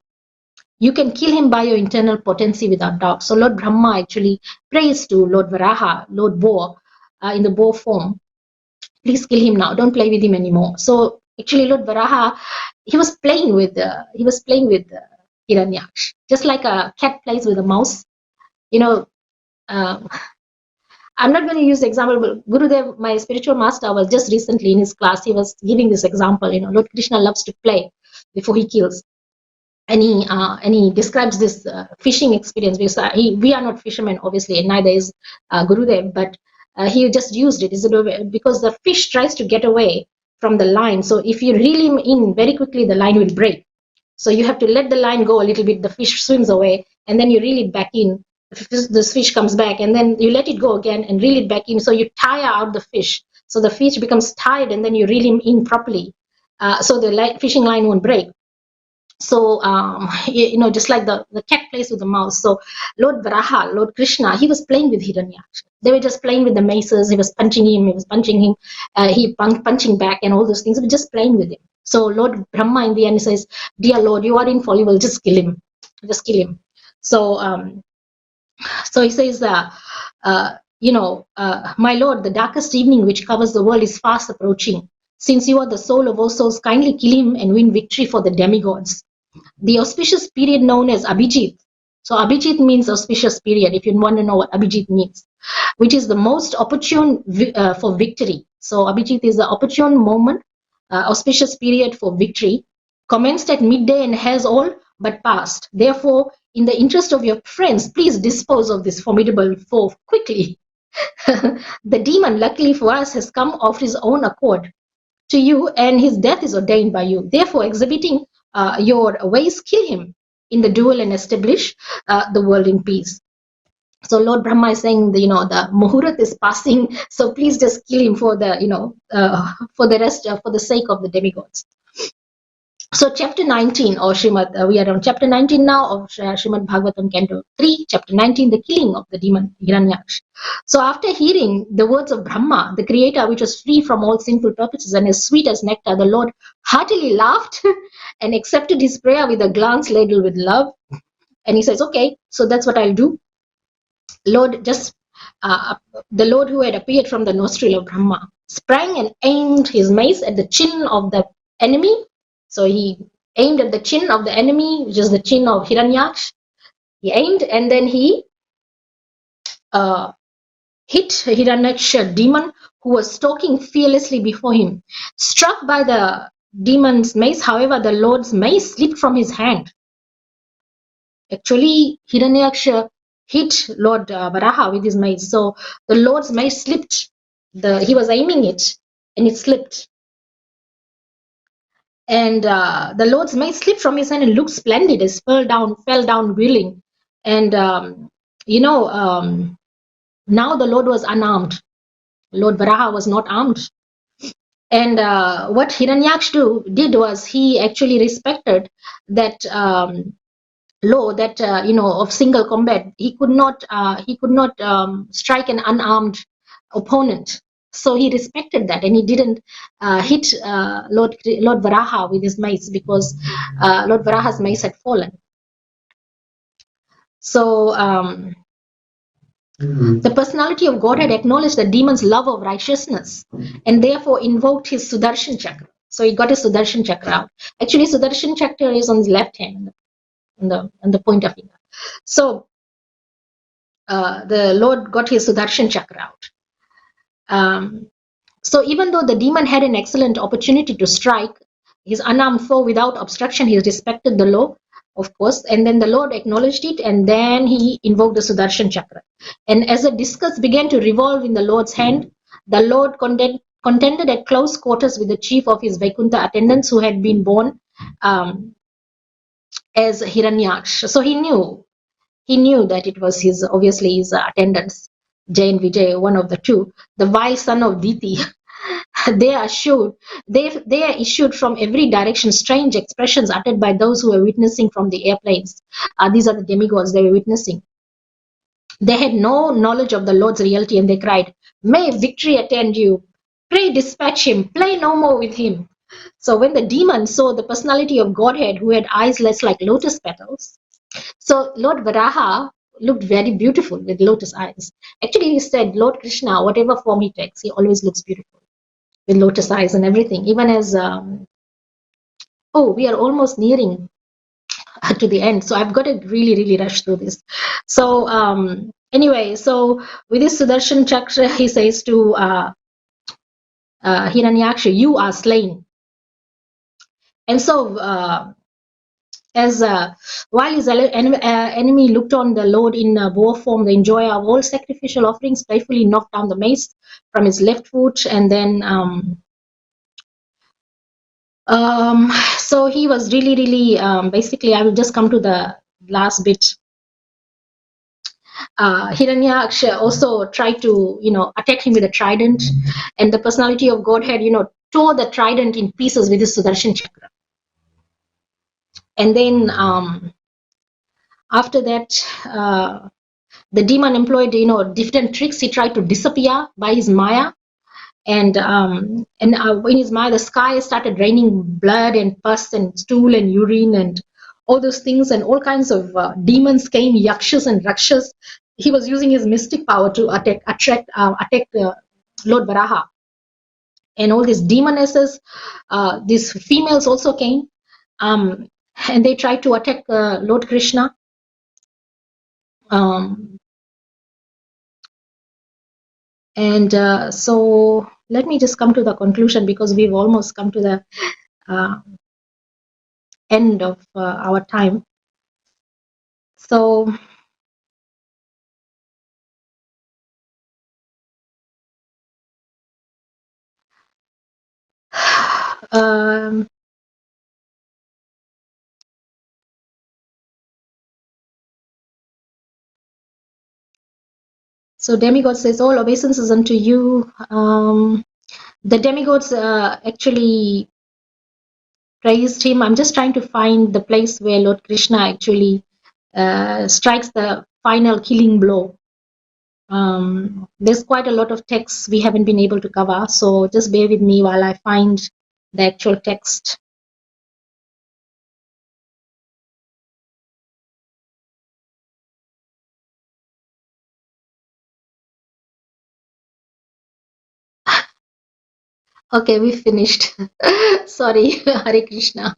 You can kill him by your internal potency without doubt." So Lord Brahma actually prays to Lord Varaha, Lord Boar, in the boar form, "Please kill him now. Don't play with him anymore." So actually, Lord Varaha, he was playing with Hiranyaksh, just like a cat plays with a mouse. I'm not going to use the example, but Gurudev, my spiritual master, was just recently in his class. He was giving this example. Lord Krishna loves to play before he kills. And he describes this fishing experience, because we are not fishermen, obviously, and neither is Gurudev, but he just used it because the fish tries to get away from the line. So if you reel him in very quickly, the line will break. So you have to let the line go a little bit, the fish swims away, and then you reel it back in. This fish comes back, and then you let it go again and reel it back in. So you tire out the fish. So the fish becomes tired, and then you reel him in properly. So the fishing line won't break. So, just like the cat plays with the mouse. So Lord Varaha, Lord Krishna, he was playing with Hiranyaksha. They were just playing with the maces. He was punching him. He punching back and all those things. He was just playing with him. So Lord Brahma in the end says, "Dear Lord, you are infallible. Just kill him. Just kill him." So, so he says, "My Lord, the darkest evening which covers the world is fast approaching. Since you are the soul of all souls, kindly kill him and win victory for the demigods." The auspicious period known as Abhijit. So Abhijit means auspicious period, if you want to know what Abhijit means, which is the most opportune for victory. So Abhijit is the opportune moment, auspicious period for victory, commenced at midday and has all but passed. Therefore, in the interest of your friends, please dispose of this formidable foe quickly. The demon, luckily for us, has come of his own accord to you, and his death is ordained by you. Therefore, exhibiting your ways, kill him in the duel and establish the world in peace. So Lord Brahma is saying, the Muhurat is passing, so please just kill him for the for the sake of the demigods. So chapter 19, or we are on chapter 19 now of Srimad Bhagavatam, Canto 3, chapter 19, the killing of the demon Hiranyaksh. So after hearing the words of Brahma, the creator, which was free from all sinful purposes and as sweet as nectar, the Lord heartily laughed and accepted his prayer with a glance ladled with love. And he says, okay, so that's what I'll do. Lord, just the Lord who had appeared from the nostril of Brahma sprang and aimed his mace at the chin of the enemy. So he aimed at the chin of the enemy, which is the chin of Hiranyaksa. He aimed, and then he uh, hit Hiranyaksa demon, who was stalking fearlessly before him. Struck by the demon's mace, however, the Lord's mace slipped from his hand. Actually, Hiranyaksha hit Lord Varaha with his mace. So the Lord's mace slipped. He was aiming it, and it slipped. And the Lord's mace slipped from his hand and looked splendid. It fell down willing. And now the Lord was unarmed. Lord Varaha was not armed. And what Hiranyaksha did was he actually respected that law that of single combat. He could not strike an unarmed opponent. So he respected that, and he didn't hit Lord Varaha with his mace, because Lord Varaha's mace had fallen. So the personality of God had acknowledged the demon's love of righteousness, and therefore invoked his Sudarshan Chakra. So he got his Sudarshan Chakra out. Actually, Sudarshan Chakra is on his left hand, on the pointer finger. So the Lord got his Sudarshan Chakra out. So even though the demon had an excellent opportunity to strike his unarmed foe without obstruction, he respected the law, of course, and then the Lord acknowledged it, and then he invoked the Sudarshan Chakra. And as the discus began to revolve in the Lord's hand, the Lord contended at close quarters with the chief of his Vaikuntha attendants, who had been born as Hiranyaksha. So he knew that it was obviously his attendants, Jay and Vijay, one of the two, the vile son of Diti. They are issued from every direction strange expressions uttered by those who were witnessing from the airplanes. These are the demigods they were witnessing. They had no knowledge of the Lord's reality, and they cried, "May victory attend you! Pray dispatch him! Play no more with him!" So when the demon saw the personality of Godhead, who had eyes less like lotus petals, so Lord Varaha looked very beautiful with lotus eyes. Actually, he said, Lord Krishna, whatever form he takes, he always looks beautiful with lotus eyes and everything. Even as, we are almost nearing to the end. So I've got to really, really rush through this. So anyway, so with this Sudarshan Chakra, he says to Hiranyaksha, you are slain. And so while his enemy looked on the Lord in boar form, the enjoyer of all sacrificial offerings playfully knocked down the mace from his left foot, and then so he was really, really basically, I will just come to the last bit. Hiranyaksha also tried to attack him with a trident, and the personality of Godhead tore the trident in pieces with his Sudarshan Chakra. And then after that, the demon employed different tricks. He tried to disappear by his Maya, and in his Maya, the sky started raining blood and pus and stool and urine and all those things, and all kinds of demons came, yakshas and rakshas. He was using his mystic power to attack Lord Varaha. And all these demonesses, these females also came, and they tried to attack Lord Krishna. So let me just come to the conclusion, because we've almost come to the end of our time. So so demigod says, all obeisances unto you. The demigods actually praised him. I'm just trying to find the place where Lord Krishna actually strikes the final killing blow. There's quite a lot of texts we haven't been able to cover, so just bear with me while I find the actual text. Okay, we finished. Sorry, Hare Krishna.